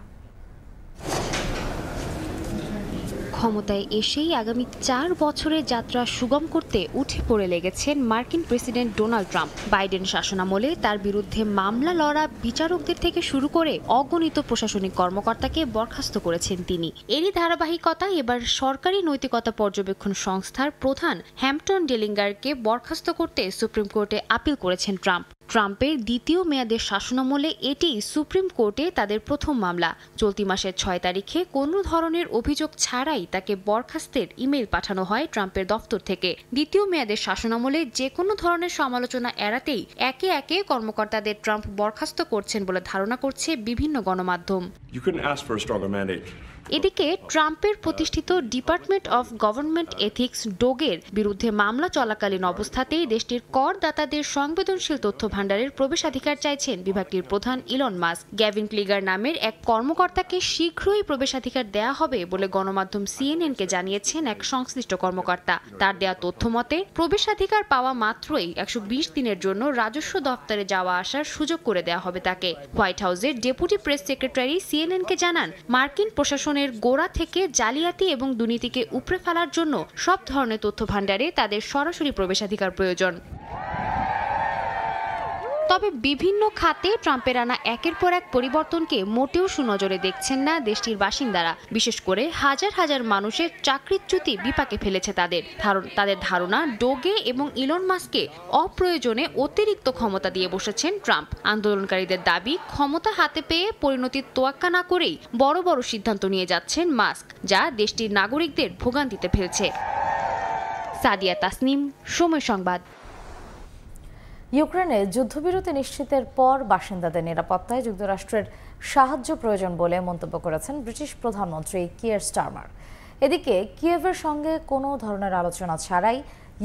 ক্ষমতায় এসেই আগামী 4 বছরের যাত্রা সুগম করতে উঠে পড়ে লেগেছেন মার্কিন প্রেসিডেন্ট ডোনাল্ড ট্রাম্প। বাইডেন শাসনামলে তার বিরুদ্ধে মামলা লড়া বিচারকদের থেকে শুরু করে অগণিত প্রশাসনিক কর্মকর্তাকে বরখাস্ত করেছেন তিনি। এরই ধারাবাহিকতায় এবার সরকারি নৈতিকতা পর্যবেক্ষণ সংস্থার প্রধান হ্যাম্পটন ডেলিঙ্গারকে বরখাস্ত করতে সুপ্রিম কোর্টে আপিল করেছেন ট্রাম্প। ট্রাম্পের দ্বিতীয় মেয়াদের শাসনামলে এটি সুপ্রিম কোর্টে তাদের প্রথম মামলা। চলতি মাসের 6 তারিখে কোনো ধরনের অভিযোগ ছাড়াই তাকে বরখাস্তের ইমেল পাঠানো হয় ট্রাম্পের দফতর থেকে। দ্বিতীয় মেয়াদের শাসনামলে যে কোনো ধরনের সমালোচনা এড়াতেই একে একে কর্মকর্তাদের ট্রাম্প বরখাস্ত করছেন বলে ধারণা করছে বিভিন্ন গণমাধ্যম। এদিকে ট্রাম্পের প্রতিষ্ঠিত ডিপার্টমেন্ট অফ গভর্নমেন্ট এথিক্স ডোগের বিরুদ্ধে মামলা চলাকালীন অবস্থাতেই দেশটির করদাতাদের সংবেদনশীল তথ্য ভান্ডারের প্রবেশাধিকার চাইছেন বিভাগটির প্রধান ইলন মাস্ক। গ্যাভিন ক্লিগার নামের এক কর্মকর্তাকে শীঘ্রই প্রবেশাধিকার দেয়া হবে বলে গণমাধ্যম CNN-কে জানিয়েছেন এক সংশ্লিষ্ট কর্মকর্তা। তার দেয়া তথ্য মতে প্রবেশাধিকার পাওয়া মাত্রই 120 দিনের জন্য রাজস্ব দপ্তরে যাওয়া আসার সুযোগ করে দেয়া হবে তাকে। হোয়াইট হাউসের ডেপুটি প্রেস সেক্রেটারি CNN-কে জানান, মার্কিন প্রশাসনের গোড়া থেকে জালিয়াতি এবং দুর্নীতিকে উপড়ে ফেলার জন্য সব ধরনের তথ্য ভান্ডারে তাদের সরাসরি প্রবেশাধিকার প্রয়োজন। তবে বিভিন্ন খাতে ট্রাম্পের আনা একের পর এক পরিবর্তনকে মোটেও সুনজরে দেখছেন না দেশটির বাসিন্দারা। বিশেষ করে হাজার হাজার মানুষের চাকরিচ্যুতি বিপাকে ফেলেছে তাদের ধারণা ডোগে এবং ইলন মাস্ককে অপ্রয়োজনে অতিরিক্ত ক্ষমতা দিয়ে বসেছেন ট্রাম্প। আন্দোলনকারীদের দাবি, ক্ষমতা হাতে পেয়ে পরিণতির তোয়াক্কা না করেই বড় বড় সিদ্ধান্ত নিয়ে যাচ্ছেন মাস্ক, যা দেশটির নাগরিকদের ভোগান্তিতে ফেলছে। সাদিয়া তাসনিম, সময় সংবাদ। ইউক্রেনে যুদ্ধবিরতি নিশ্চিতের পর বাসিন্দাদের নিরাপত্তায় যুক্তরাষ্ট্রের সাহায্য প্রয়োজন বলে মন্তব্য করেছেন ব্রিটিশ প্রধানমন্ত্রী কিয়ার স্টারমার। এদিকে কিয়েভের সঙ্গে কোনো ধরনের আলোচনা ছাড়াই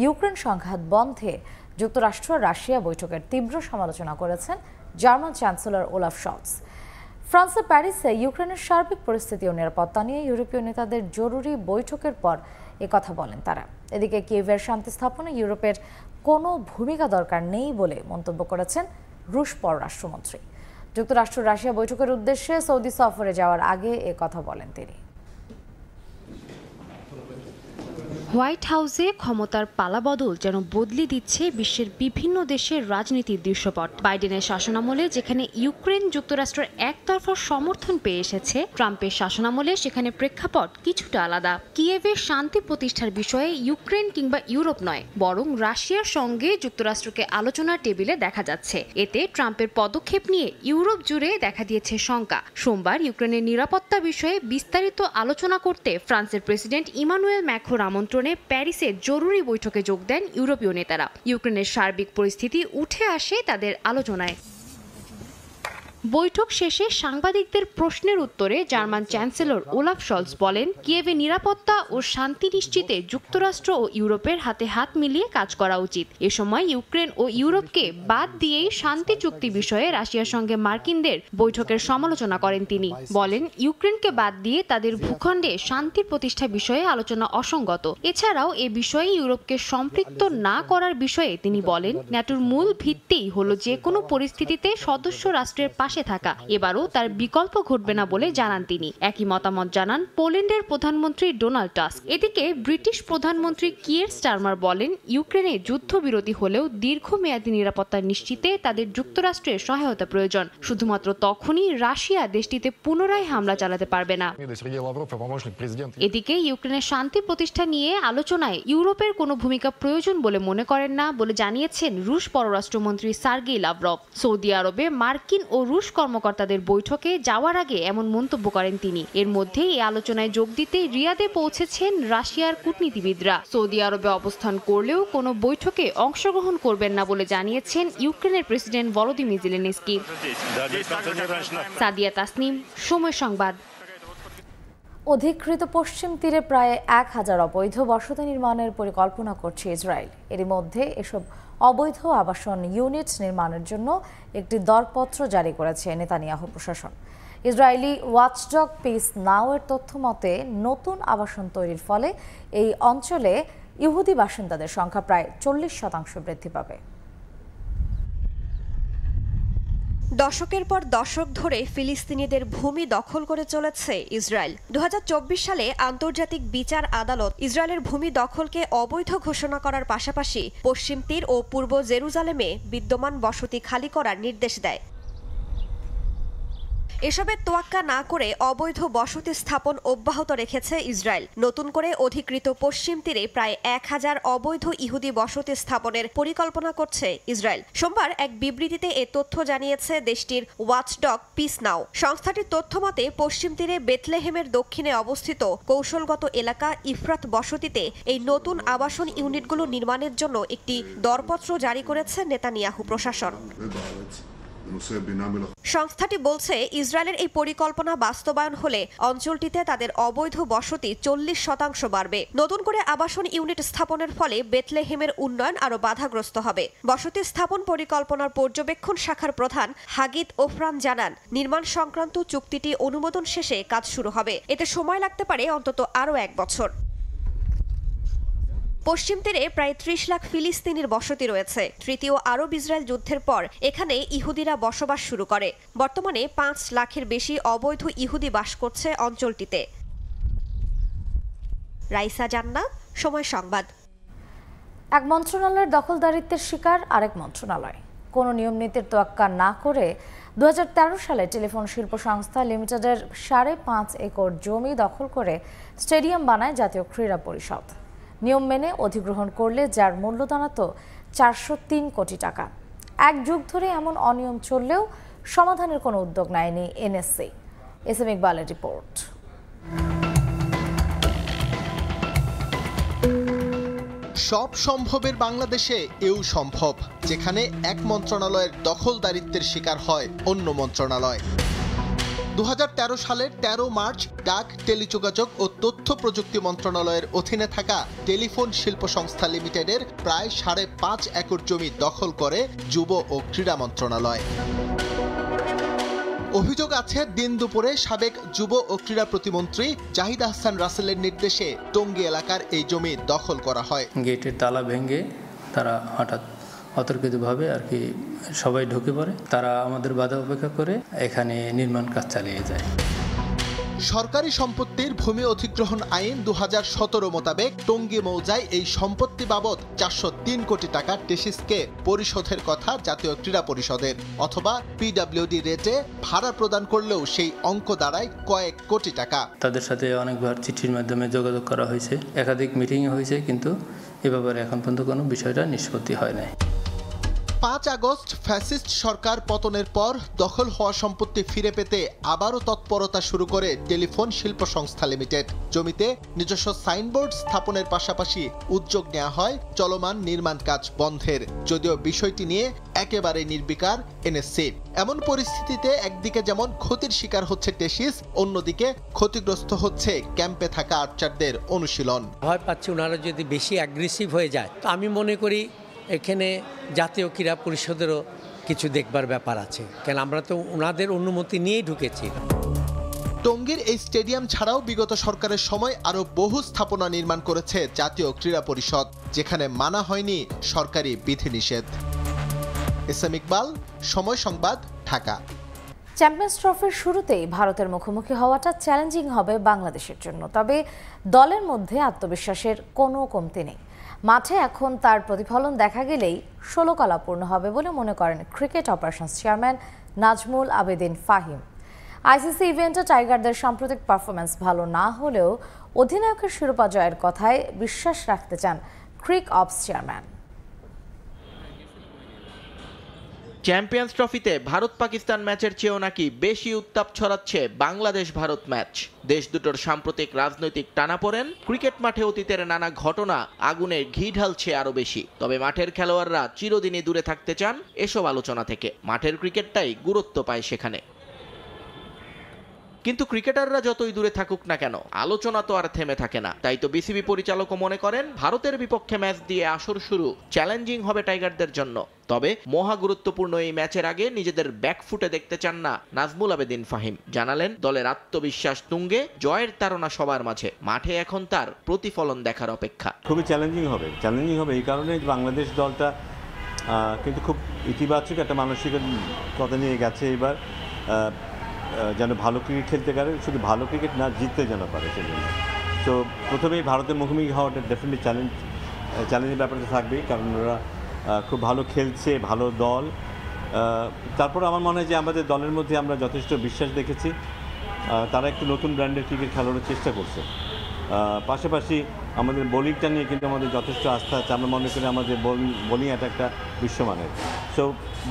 ইউক্রেন সংঘাত বন্ধে যুক্তরাষ্ট্র রাশিয়া বৈঠকের তীব্র সমালোচনা করেছেন জার্মান চ্যান্সেলর ওলাফ শলস। ফ্রান্সের প্যারিসে ইউক্রেনের সার্বিক পরিস্থিতি ও নিরাপত্তা নিয়ে ইউরোপীয় নেতাদের জরুরি বৈঠকের পর একথা বলেন তারা। এদিকে কিয়েভের শান্তি স্থাপনে ইউরোপের কোনো ভূমিকা দরকার নেই বলে মন্তব্য করেছেন রুশ পররাষ্ট্রমন্ত্রী। যুক্তরাষ্ট্র রাশিয়া বৈঠকের উদ্দেশ্যে সৌদি সফরে যাওয়ার আগে একথা বলেন তিনি। হোয়াইট হাউসে ক্ষমতার পালাবদল যেন বদলে দিচ্ছে বিশ্বের বিভিন্ন দেশের রাজনীতির দৃশ্যপট। বাইডেনের শাসনামলে যেখানে ইউক্রেন যুক্তরাষ্ট্রের একতরফা সমর্থন পেয়ে এসেছে, ট্রাম্পের শাসনামলে সেখানে প্রেক্ষাপট কিছুটা আলাদা। কিয়েভের শান্তি প্রতিষ্ঠার বিষয়ে ইউক্রেন কিংবা ইউরোপ নয়, বরং রাশিয়ার সঙ্গে যুক্তরাষ্ট্রকে আলোচনার টেবিলে দেখা যাচ্ছে। এতে ট্রাম্পের পদক্ষেপ নিয়ে ইউরোপ জুড়ে দেখা দিয়েছে শঙ্কা। সোমবার ইউক্রেনের নিরাপত্তা বিষয়ে বিস্তারিত আলোচনা করতে ফ্রান্সের প্রেসিডেন্ট ইমানুয়েল ম্যাক্রোর আমন্ত্রণে প্যারিসে জরুরি বৈঠকে যোগ দেন ইউরোপীয় নেতারা। ইউক্রেনের সার্বিক পরিস্থিতি উঠে আসে তাদের আলোচনায়। বৈঠক শেষে সাংবাদিকদের প্রশ্নের উত্তরে জার্মান চ্যান্সেলর ওলাফ শলস বলেন, কিয়েভে নিরাপত্তা ও শান্তি নিশ্চিতে যুক্তরাষ্ট্র ও ইউরোপের হাতে হাত মিলিয়ে কাজ করা উচিত। এ সময় ইউক্রেন ও ইউরোপকে বাদ দিয়েই শান্তি চুক্তি বিষয়ে রাশিয়ার সঙ্গে মার্কিনদের বৈঠকের সমালোচনা করেন তিনি। বলেন, ইউক্রেনকে বাদ দিয়ে তাদের ভূখণ্ডে শান্তির প্রতিষ্ঠা বিষয়ে আলোচনা অসঙ্গত। এছাড়াও এ বিষয়ে ইউরোপকে সম্পৃক্ত না করার বিষয়ে তিনি বলেন, ন্যাটোর মূল ভিত্তিই হলো যে কোনো পরিস্থিতিতে সদস্য রাষ্ট্রের পাশে থাকা। এবারও তার বিকল্প ঘটবে না বলে জানান তিনি। একই মতামত জানান পোল্যান্ডের প্রধানমন্ত্রী ডোনাল্ড টাস্ক। এদিকে ব্রিটিশ প্রধানমন্ত্রী কিয়ের স্টারমার বলেন, ইউক্রেনে যুদ্ধবিরতি হলেও দীর্ঘমেয়াদী নিরাপত্তা নিশ্চিতে তাদের যুক্তরাষ্ট্রের সহায়তা প্রয়োজন। শুধুমাত্র তখনই রাশিয়া দেশটিতে পুনরায় হামলা চালাতে পারবে না। এদিকে ইউক্রেনের শান্তি প্রতিষ্ঠা নিয়ে আলোচনায় ইউরোপের কোনো ভূমিকা প্রয়োজন বলে মনে করেন না বলে জানিয়েছেন রুশ পররাষ্ট্রমন্ত্রী সার্গেই লাভরভ। সৌদি আরবে মার্কিন ও রুশ কর্মকর্তাদের বৈঠকে যাওয়ার আগে এমন মন্তব্য করেন তিনি। এর মধ্যে এই আলোচনায় যোগ দিতে রিয়াদে পৌঁছেছেন রাশিয়ার কূটনীতিবিদরা। সৌদি আরবে অবস্থান করলেও কোনো বৈঠকে অংশগ্রহণ করবেন না বলে জানিয়েছেন ইউক্রেনের president Volodymyr Zelensky. Sadia Tasnim, সময় সংবাদ। অধিকৃত পশ্চিম তীরে প্রায় 1000 অবৈধ বসতি নির্মাণের পরিকল্পনা করছে ইসরায়েল। এরই মধ্যে এসব অবৈধ আবাসন ইউনিট নির্মাণের জন্য একটি দরপত্র জারি করেছে নেতানিয়াহু প্রশাসন। ইসরায়েলি ওয়াচডগ পিস নাও এর তথ্য মতে নতুন আবাসন তৈরির ফলে এই অঞ্চলে ইহুদি বাসিন্দাদের সংখ্যা প্রায় 40% বৃদ্ধি পাবে। দশকের পর দশক ধরে ফিলিস্তিনিদের ভূমি দখল করে চলেছে ইসরায়েল। 2024 সালে আন্তর্জাতিক বিচার আদালত ইসরায়েলের ভূমি দখলকে অবৈধ ঘোষণা করার পাশাপাশি পশ্চিম তীর ও পূর্ব জেরুজালেমে বিদ্যমান বসতি খালি করার নির্দেশ দেয়। এসবের তোয়াক্কা না করে অবৈধ বসতি স্থাপন অব্যাহত রেখেছে ইসরায়েল। নতুন করে অধিকৃত পশ্চিম তীরে প্রায় 1000 অবৈধ ইহুদি বসতি স্থাপনের পরিকল্পনা করছে ইসরায়েল। সোমবার এক বিবৃতিতে এ তথ্য জানিয়েছে দেশটির ওয়াচডগ পিস নাও। সংস্থাটির তথ্য মতে পশ্চিম তীরে বেথলেহেমের দক্ষিণে অবস্থিত কৌশলগত এলাকা ইফরাত বসতিতে এই নতুন আবাসন ইউনিটগুলো নির্মাণের জন্য একটি দরপত্র জারি করেছে নেতানিয়াহু প্রশাসন। সংস্থাটি বলছে, ইসরায়েলের এই পরিকল্পনা বাস্তবায়ন হলে অঞ্চলটিতে তাদের অবৈধ বসতি 40% বাড়বে। নতুন করে আবাসন ইউনিট স্থাপনের ফলে বেথলেহেমের উন্নয়ন আরও বাধাগ্রস্ত হবে। বসতি স্থাপন পরিকল্পনার পর্যবেক্ষণ শাখার প্রধান হাগিত ওফরান জানান, নির্মাণ সংক্রান্ত চুক্তিটি অনুমোদন শেষে কাজ শুরু হবে। এতে সময় লাগতে পারে অন্তত আরও 1 বছর। পশ্চিম তীরে প্রায় 30 লাখ ফিলিস্তিনির বসতি রয়েছে। তৃতীয় আরব ইসরায়েল যুদ্ধের পর এখানে ইহুদিরা বসবাস শুরু করে। বর্তমানে 5 লাখের বেশি অবৈধ ইহুদি বাস করছে অঞ্চলটিতে। রাইসা জান্নাত, সময় সংবাদ। এক মন্ত্রণালয়ের দখলদারিত্বের শিকার আরেক মন্ত্রণালয়। কোনো নিয়ম নীতির তোয়াক্কা না করে 2013 সালে টেলিফোন শিল্প সংস্থা লিমিটেডের 5.5 একর জমি দখল করে স্টেডিয়াম বানায় জাতীয় ক্রীড়া পরিষদ। নিয়ম মেনে অধিগ্রহণ করলে যার মূল্য দাঁড়াতো 403 কোটি টাকা। 1 যুগ ধরে এমন অনিয়ম চললেও সমাধানের কোনো উদ্যোগ নেয়নি এনএসসি। এসএম ইকবালের রিপোর্ট। সব সম্ভবের বাংলাদেশে এও সম্ভব, যেখানে এক মন্ত্রণালয়ের দখলদারিত্বের শিকার হয় অন্য মন্ত্রণালয়। 2013 সালের 13 মার্চ ডাক, টেলিযোগাযোগ ও তথ্য প্রযুক্তি মন্ত্রণালয়ের অধীনে থাকা টেলিফোন শিল্প সংস্থা লিমিটেডের প্রায় 5.5 একর জমি দখল করে যুব ও ক্রীড়া মন্ত্রণালয়। অভিযোগ আছে, দিন দুপুরে সাবেক যুব ও ক্রীড়া প্রতিমন্ত্রী জাহিদ আহসান রাসেলের নির্দেশে টঙ্গী এলাকার এই জমি দখল করা হয়। গেটের তালা ভেঙে তারা হঠাৎ অতর্কিতভাবে আর কি সবাই ঢুকে পড়ে। তারা আমাদের বাধা উপেক্ষা করে এখানে নির্মাণ কাজ চালিয়ে যায়। সরকারি সম্পত্তির ভূমি অধিগ্রহণ আইন 2017 মোতাবেক টঙ্গী মৌজায় এই সম্পত্তি বাবদ 403 কোটি টাকা টেসিসকে পরিশোধের কথা জাতীয় ক্রীড়া পরিষদের, অথবা পিডব্লিউডি রেটে ভাড়া প্রদান করলেও সেই অঙ্ক দাঁড়ায় কয়েক কোটি টাকা। তাদের সাথে অনেকবার চিঠির মাধ্যমে যোগাযোগ করা হয়েছে, একাধিক মিটিং হয়েছে, কিন্তু এ ব্যাপারে এখন পর্যন্ত কোনো বিষয়টা নিষ্পত্তি হয় নাই। 5 আগস্ট ফ্যাসিস্ট সরকার পতনের পর দখল হওয়া সম্পত্তি ফিরে পেতে আবারও তৎপরতা শুরু করে টেলিফোন শিল্প সংস্থা লিমিটেড। জমিতে নিজস্ব সাইনবোর্ড স্থাপনের পাশাপাশি উদ্যোগ নেওয়া হয় চলমান নির্মাণ কাজ বন্ধের, যদিও বিষয়টি নিয়ে একেবারে নির্বিকার এনএসসি। এমন পরিস্থিতিতে একদিকে যেমন ক্ষতির শিকার হচ্ছে টেসিস, অন্যদিকে ক্ষতিগ্রস্ত হচ্ছে ক্যাম্পে থাকা আর্চারদের অনুশীলন। ভয় পাচ্ছে ওনারা যদি বেশি অ্যাগ্রেসিভ হয়ে যায়, তো আমি মনে করি এখানে জাতীয় ক্রীড়া পরিষদেরও কিছু দেখবার ব্যাপার আছে, কেন আমরা তো ওনাদের অনুমতি নিয়েই ঢুকেছি। টঙ্গীর এই স্টেডিয়াম ছাড়াও বিগত সরকারের সময় আরও বহু স্থাপনা নির্মাণ করেছে জাতীয় ক্রীড়া পরিষদ, যেখানে মানা হয়নি সরকারি বিধিনিষেধ। এসএম ইকবাল, সময় সংবাদ, ঢাকা। চ্যাম্পিয়ন্স ট্রফির শুরুতেই ভারতের মুখোমুখি হওয়াটা চ্যালেঞ্জিং হবে বাংলাদেশের জন্য, তবে দলের মধ্যে আত্মবিশ্বাসের কোনো কমতি নেই। মাঠে এখন তার প্রতিফলন দেখা গেলেই ষোলকলাপূর্ণ হবে বলে মনে করেন cricket operations chairman Nazmul Abedin Fahim. ICC ইভেন্টে টাইগারদের সাম্প্রতিক পারফরম্যান্স ভালো না হলেও অধিনায়কের শিরোপা জয়ের কথায় বিশ্বাস রাখতে চান ক্রিক অপস চেয়ারম্যান। চ্যাম্পিয়ন্স ট্রফিতে ভারত পাকিস্তান ম্যাচের চেয়েও নাকি বেশি উত্তাপ ছড়াচ্ছে বাংলাদেশ ভারত ম্যাচ। দেশ দুটোর সাম্প্রতিক রাজনৈতিক টানাপোড়েন, ক্রিকেট মাঠে অতীতের নানা ঘটনা আগুনে ঘি ঢালছে আরো বেশি। তবে মাঠের খেলোয়াড়রা চিরদিনই দূরে থাকতে চান এসব আলোচনা থেকে। মাঠের ক্রিকেটটাই গুরুত্ব পায় সেখানে। কিন্তু ক্রিকেটাররা যতই দূরে থাকুক না কেন, আলোচনা তো আর থেমে থাকে না। তাই তো বিসিবি পরিচালকও মনে করেন ভারতের বিপক্ষে ম্যাচ দিয়ে আসর শুরু চ্যালেঞ্জিং হবে টাইগারদের জন্য। তবে মহা গুরুত্বপূর্ণ এই ম্যাচের আগে নিজেদের ব্যাকফুটে দেখতে চান না নাজমুল আবেদিন ফাহিম। জানালেন দলের আত্মবিশ্বাস তুঙ্গে, জয়ের তাড়না সবার মাঝে, মাঠে এখন তার প্রতিফলন দেখার অপেক্ষা। খুবই চ্যালেঞ্জিং হবে এই কারণে বাংলাদেশ দলটা কিন্তু খুব ইতিবাচক একটা মানসিকতা নিয়ে গেছে এবার, যেন ভালো ক্রিকেট খেলতে পারে, শুধু ভালো ক্রিকেট না জিততে যেন পারে সেজন্য। তো প্রথমেই ভারতের মুখোমুখি হওয়াটা ডেফিনেটলি চ্যালেঞ্জের ব্যাপারটা থাকবেই, কারণ ওরা খুব ভালো খেলছে, ভালো দল। তারপর আমার মনে হয় যে আমাদের দলের মধ্যে আমরা যথেষ্ট বিশ্বাস দেখেছি, তারা একটু নতুন ব্র্যান্ডের ক্রিকেট খেলানোর চেষ্টা করছে। পাশাপাশি আমাদের বোলিংটা নিয়ে কিন্তু আমাদের যথেষ্ট আস্থা আছে। আমরা মনে করি আমাদের বোলিং অ্যাটাকটা বিশ্বমানের। সো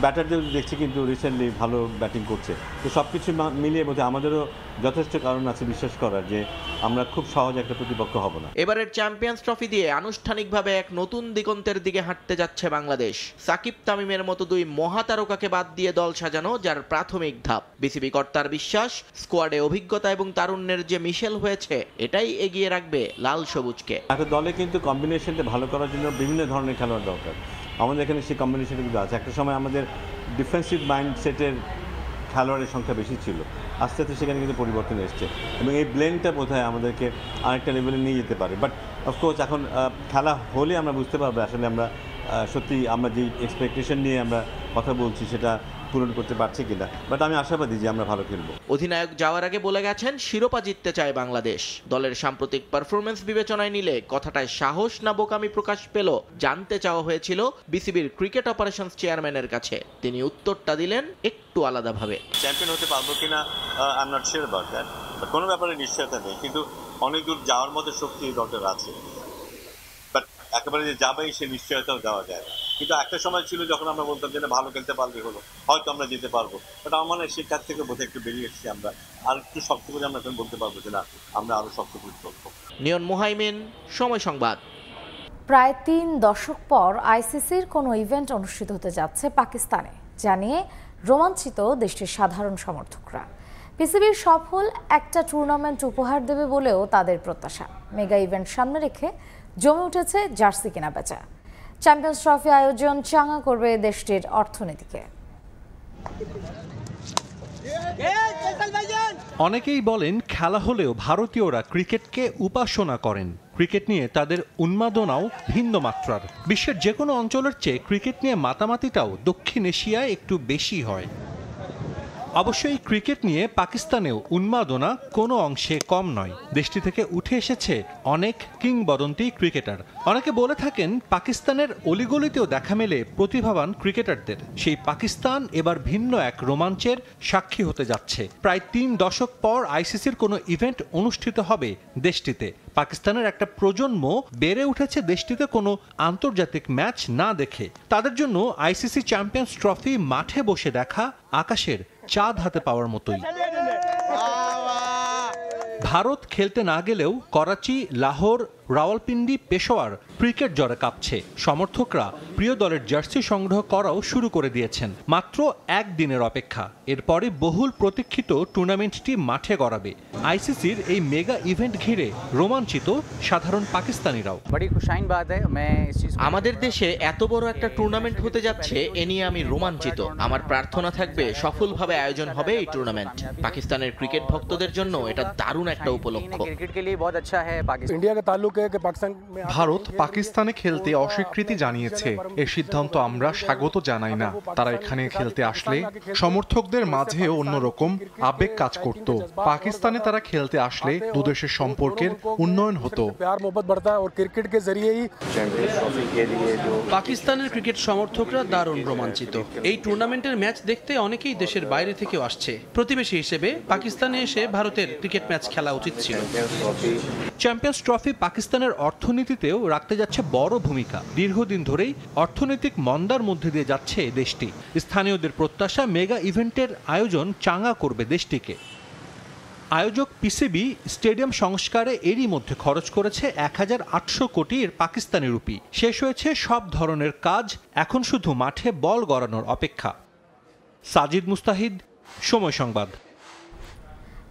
ব্যাটারদের দেখছি কিন্তু রিসেন্টলি ভালো ব্যাটিং করছে। তো সব কিছু মিলিয়ে বোধহয় আমাদেরও যথেষ্ট কারণ আছে বিশ্বাস করার যে আমরা খুব সহজ একটা প্রতিপক্ষ হব না। এবারের চ্যাম্পিয়ন্স ট্রফি দিয়ে আনুষ্ঠানিকভাবে এক নতুন দিগন্তের দিকে হাঁটতে যাচ্ছে বাংলাদেশ। সাকিব তামিমের মতো দুই মহাতারকাকে বাদ দিয়ে দল সাজানো যার প্রাথমিক ধাপ। বিসিবি কর্তার বিশ্বাস, স্কোয়াডে অভিজ্ঞতা এবং তারুণ্যের যে মিশেল হয়েছে, এটাই এগিয়ে রাখবে লাল সবুজকে। একটা দলে কিন্তু কম্বিনেশনটা ভালো করার জন্য বিভিন্ন ধরনের খেলোয়াড় দরকার। আমাদের এখানে সেই কম্বিনেশনটা কিন্তু আছে। একটা সময় আমাদের ডিফেন্সিভ মাইন্ডসেটের খেলোয়াড়ের সংখ্যা বেশি ছিল, আস্তে আস্তে সেখানে কিন্তু পরিবর্তন এসছে এবং এই ব্লেন্ডটা বোধহয় আমাদেরকে আরেকটা লেভেলে নিয়ে যেতে পারে। বাট অফকোর্স এখন খেলা হলে আমরা বুঝতে পারবো আসলে আমরা সত্যি আমরা যে এক্সপেকটেশন নিয়ে আমরা কথা বলছি সেটা পূরণ করতে পারছি কিনা। বাট আমি আশাবাদী যে আমরা ভালো খেলবো। অধিনায়ক যাওয়ার আগে বলে গেছেন শিরোপা জিততে চায় বাংলাদেশ। দলের সাম্প্রতিক পারফরমেন্স বিবেচনায় নিলে কথাটায় সাহস না বোকামি প্রকাশ পেল জানতে চাওয়া হয়েছিল বিসিবির ক্রিকেট অপারেশনস চেয়ারম্যানের কাছে। তিনি উত্তরটা দিলেন একটু আলাদাভাবে। চ্যাম্পিয়ন হতে পারবো কিনা I am not sure about that, কোনো ব্যাপারে নিশ্চয়তা নেই, কিন্তু অনেক দূর যাওয়ার মতো শক্তি দলটার আছে। বাট একেবারে যে যাবেই সে নিশ্চয়তাও দেওয়া যায় না। কিন্তু একটা সময় ছিল যখন আমরা বলতাম যে না ভালো খেলতে পারলে হলো, হয়তো আমরা যেতে পারবো। বাট আমার মনে হয় সেই কাজ থেকে বোধহয় একটু বেরিয়ে এসেছি আমরা, আর একটু শক্ত করে আমরা এখন বলতে পারবো যে না আমরা আরো শক্ত করে চলবো। নিয়ন মুহাইমিন, সময় সংবাদ। প্রায় 3 দশক পর আইসিসির কোনো ইভেন্ট অনুষ্ঠিত হতে যাচ্ছে পাকিস্তানে, জানিয়ে রোমাঞ্চিত দেশটির সাধারণ সমর্থকরা। পিসিবির সফল একটা টুর্নামেন্ট উপহার দেবে বলেও তাদের প্রত্যাশা। মেগা ইভেন্ট সামনে রেখে জমে উঠেছে জার্সি কেনা বেচা। চ্যাম্পিয়ন্স ট্রফি আয়োজন চাঙা করবে দেশটির অর্থনীতিকে। অনেকেই বলেন খেলা হলেও ভারতীয়রা ক্রিকেটকে উপাসনা করেন। ক্রিকেট নিয়ে তাদের উন্মাদনাও ভিন্ন মাত্রার। বিশ্বের যে কোনো অঞ্চলের চেয়ে ক্রিকেট নিয়ে মাতামাতিটাও দক্ষিণ এশিয়ায় একটু বেশি হয়। অবশ্যই ক্রিকেট নিয়ে পাকিস্তানেও উন্মাদনা কোনো অংশে কম নয়। দেশটি থেকে উঠে এসেছে অনেক কিংবদন্তি ক্রিকেটার। অনেকে বলে থাকেন পাকিস্তানের অলিগলিতেও দেখা মেলে প্রতিভাবান ক্রিকেটারদের। সেই পাকিস্তান এবার ভিন্ন এক রোমাঞ্চের সাক্ষী হতে যাচ্ছে। প্রায় 3 দশক পর আইসিসির কোনো ইভেন্ট অনুষ্ঠিত হবে দেশটিতে। পাকিস্তানের একটা প্রজন্ম বেড়ে উঠেছে দেশটিতে কোনো আন্তর্জাতিক ম্যাচ না দেখে। তাদের জন্য আইসিসি চ্যাম্পিয়ন্স ট্রফি মাঠে বসে দেখা আকাশের চাঁদ হাতে পাওয়ার মতোই। ভারত খেলতে না গেলেও করাচি, লাহোর, রাওয়ালপিন্ডি, পেশোয়ার ক্রিকেট জ্বরে কাঁপছে। সমর্থকরা প্রিয় দলের জার্সি সংগ্রহ করাও শুরু করে দিয়েছেন। মাত্র 1 দিনের অপেক্ষা, এরপরে বহুল প্রতীক্ষিত টুর্নামেন্টটি মাঠে গড়াবে। আইসিসির এই মেগা ইভেন্ট ঘিরে রোমাঞ্চিত সাধারণ পাকিস্তানিরাও। আমাদের দেশে এত বড় একটা টুর্নামেন্ট হতে যাচ্ছে, এ নিয়ে আমি রোমাঞ্চিত। আমার প্রার্থনা থাকবে সফলভাবে আয়োজন হবে এই টুর্নামেন্ট। পাকিস্তানের ক্রিকেট ভক্তদের জন্য এটা দারুণ একটা উপলক্ষ। ভারত পাকিস্তানে খেলতে অস্বীকৃতি জানিয়েছে। এর সিদ্ধান্ত আমরা স্বাগত জানাই না। তারা এখানে খেলতে আসলে সমর্থকদের মাঝেও অন্যরকম আবেগ কাজ করত। পাকিস্তানে তারা খেলতে আসলে দুদেশের সম্পর্কের উন্নয়ন হতো। পাকিস্তানের ক্রিকেট সমর্থকরা দারুণ রোমাঞ্চিত। এই টুর্নামেন্টের ম্যাচ দেখতে অনেকেই দেশের বাইরে থেকেও আসছে। প্রতিবেশী হিসেবে পাকিস্তানে এসে ভারতের ক্রিকেট ম্যাচ খেলা উচিত ছিল। চ্যাম্পিয়ন্স ট্রফি পাকিস্তানের অর্থনীতিতেও রাখতে যাচ্ছে বড় ভূমিকা। দীর্ঘদিন ধরেই অর্থনৈতিক মন্দার মধ্যে দিয়ে যাচ্ছে দেশটি। স্থানীয়দের প্রত্যাশা মেগা ইভেন্টের আয়োজন চাঙা করবে দেশটিকে। আয়োজক পিসিবি স্টেডিয়াম সংস্কারে এরই মধ্যে খরচ করেছে 1800 কোটির পাকিস্তানি রুপি। শেষ হয়েছে সব ধরনের কাজ, এখন শুধু মাঠে বল গড়ানোর অপেক্ষা। সাজিদ মুস্তাহিদ, সময় সংবাদ।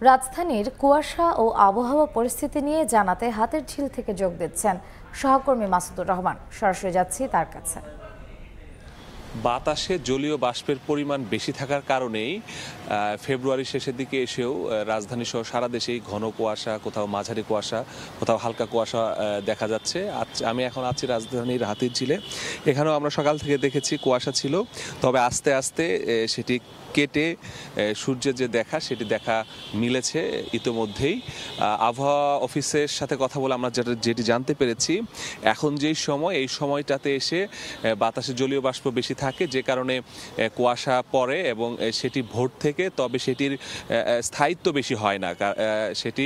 রাজধানীর কুয়াশা ও আবহাওয়া পরিস্থিতি নিয়ে জানাতে হাতের ঝিল থেকে যোগ দিচ্ছেন সহকর্মী মাসুদুর রহমান। সরাসরি যাচ্ছি তার কাছে। বাতাসে জলীয় বাষ্পের পরিমাণ বেশি থাকার কারণেই ফেব্রুয়ারি শেষের দিকে এসেও রাজধানী সহ সারা দেশেই ঘন কুয়াশা, কোথাও মাঝারি কুয়াশা, কোথাও হালকা কুয়াশা দেখা যাচ্ছে। আমি এখন আছি রাজধানীর হাতির ঝিলে। এখানেও আমরা সকাল থেকে দেখেছি কুয়াশা ছিল, তবে আস্তে আস্তে সেটি কেটে সূর্যের যে দেখা, সেটি দেখা মিলেছে ইতোমধ্যেই। আবহাওয়া অফিসের সাথে কথা বলে আমরা যেটি জানতে পেরেছি, এখন যেই সময়, এই সময়টাতে এসে বাতাসে জলীয় বাষ্প বেশি থাকে, যে কারণে কুয়াশা পড়ে এবং সেটি ভোর থেকে, তবে সেটির স্থায়িত্ব বেশি হয় না। সেটি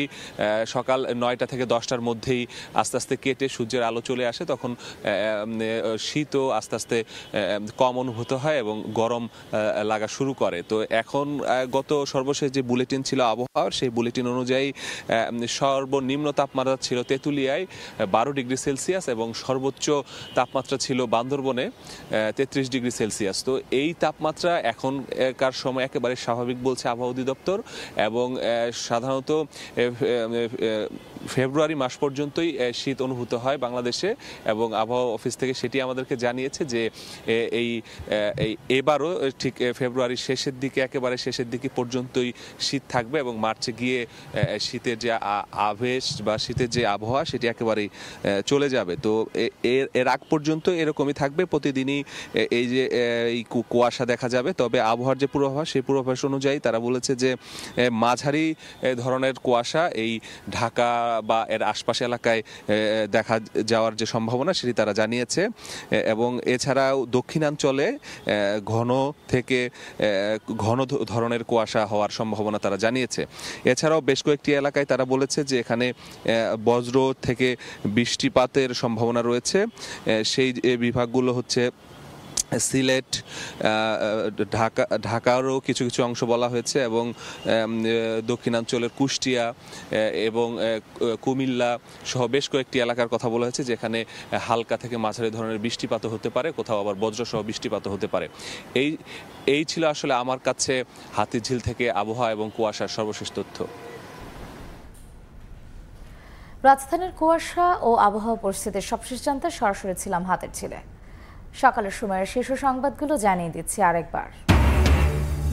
সকাল 9টা থেকে 10টার মধ্যেই আস্তে আস্তে কেটে সূর্যের আলো চলে আসে, তখন শীতও আস্তে আস্তে কম অনুভূত হয় এবং গরম লাগা শুরু করে। তো এখন গত সর্বশেষ যে বুলেটিন ছিল আবহাওয়ার, সেই বুলেটিন অনুযায়ী সর্বনিম্ন তাপমাত্রা ছিল তেঁতুলিয়ায় 12 ডিগ্রি সেলসিয়াস এবং সর্বোচ্চ তাপমাত্রা ছিল বান্দরবনে 33 ডিগ্রি সেলসিয়াস। তো এই তাপমাত্রা এখনকার সময় একেবারে স্বাভাবিক বলছে আবহাওয়া অধিদপ্তর, এবং সাধারণত ফেব্রুয়ারি মাস পর্যন্তই শীত অনুভূত হয় বাংলাদেশে, এবং আবহাওয়া অফিস থেকে সেটি আমাদেরকে জানিয়েছে যে এবারও ঠিক ফেব্রুয়ারির শেষের দিকে, একেবারে শেষের দিকে পর্যন্তই শীত থাকবে এবং মার্চে গিয়ে শীতের যে আবেশ বা শীতের যে আবহাওয়া, সেটি একেবারেই চলে যাবে। তো এর আগ পর্যন্ত এরকমই থাকবে, প্রতিদিনই এই যে এই কুয়াশা দেখা যাবে। তবে আবহাওয়ার যে পূর্বাভাস, সেই পূর্বাভাস অনুযায়ী তারা বলেছে যে মাঝারি ধরনের কুয়াশা এই ঢাকা বা এর আশপাশ এলাকায় দেখা যাওয়ার যে সম্ভাবনা, সেটি তারা জানিয়েছে। এবং এছাড়াও দক্ষিণাঞ্চলে ঘন থেকে ঘন ধরনের কুয়াশা হওয়ার সম্ভাবনা তারা জানিয়েছে। এছাড়াও বেশ কয়েকটি এলাকায় তারা বলেছে যে এখানে বজ্র থেকে বৃষ্টিপাতের সম্ভাবনা রয়েছে। সেই বিভাগগুলো হচ্ছে সিলেট, ঢাকারও কিছু কিছু অংশ বলা হয়েছে এবং দক্ষিণাঞ্চলের কুষ্টিয়া এবং কুমিল্লা সহ বেশ কয়েকটি এলাকার কথা বলা হয়েছে যেখানে হালকা থেকে মাঝারি ধরনের বৃষ্টিপাত হতে পারে, কোথাও আবার বজ্রসহ বৃষ্টিপাত হতে পারে। এই ছিল আসলে আমার কাছে হাতিরঝিল থেকে আবহাওয়া এবং কুয়াশার সর্বশেষ তথ্য। রাজধানীর কুয়াশা ও আবহাওয়া পরিস্থিতির সবশেষ জানতে সরাসরি ছিলাম হাতিরঝিলে। সকালের সময়ের শীর্ষ সংবাদগুলো জানিয়ে দিচ্ছি আরেকবার।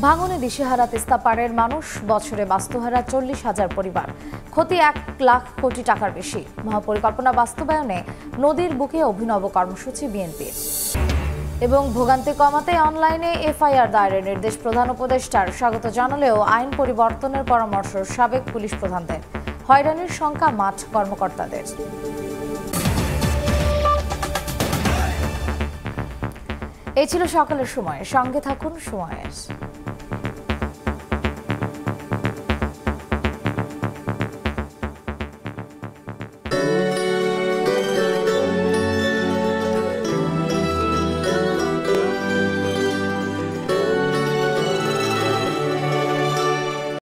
ভাঙনে দিশেহারা তিস্তা পাড়ের মানুষ, বছরে বাস্তুহারা 40,000 পরিবার, ক্ষতি 1 লাখ কোটি টাকার বেশি। মহাপরিকল্পনা বাস্তবায়নে নদীর বুকে অভিনব কর্মসূচি বিএনপির। এবং ভোগান্তি কমাতে অনলাইনে এফআইআর দায়েরের নির্দেশ প্রধান উপদেষ্টার। স্বাগত জানালেও আইন পরিবর্তনের পরামর্শ সাবেক পুলিশ প্রধানদের। হয়রানির শঙ্কা মাঠ কর্মকর্তাদের। এই ছিল সকালের সময়। সঙ্গে থাকুন সময়ের।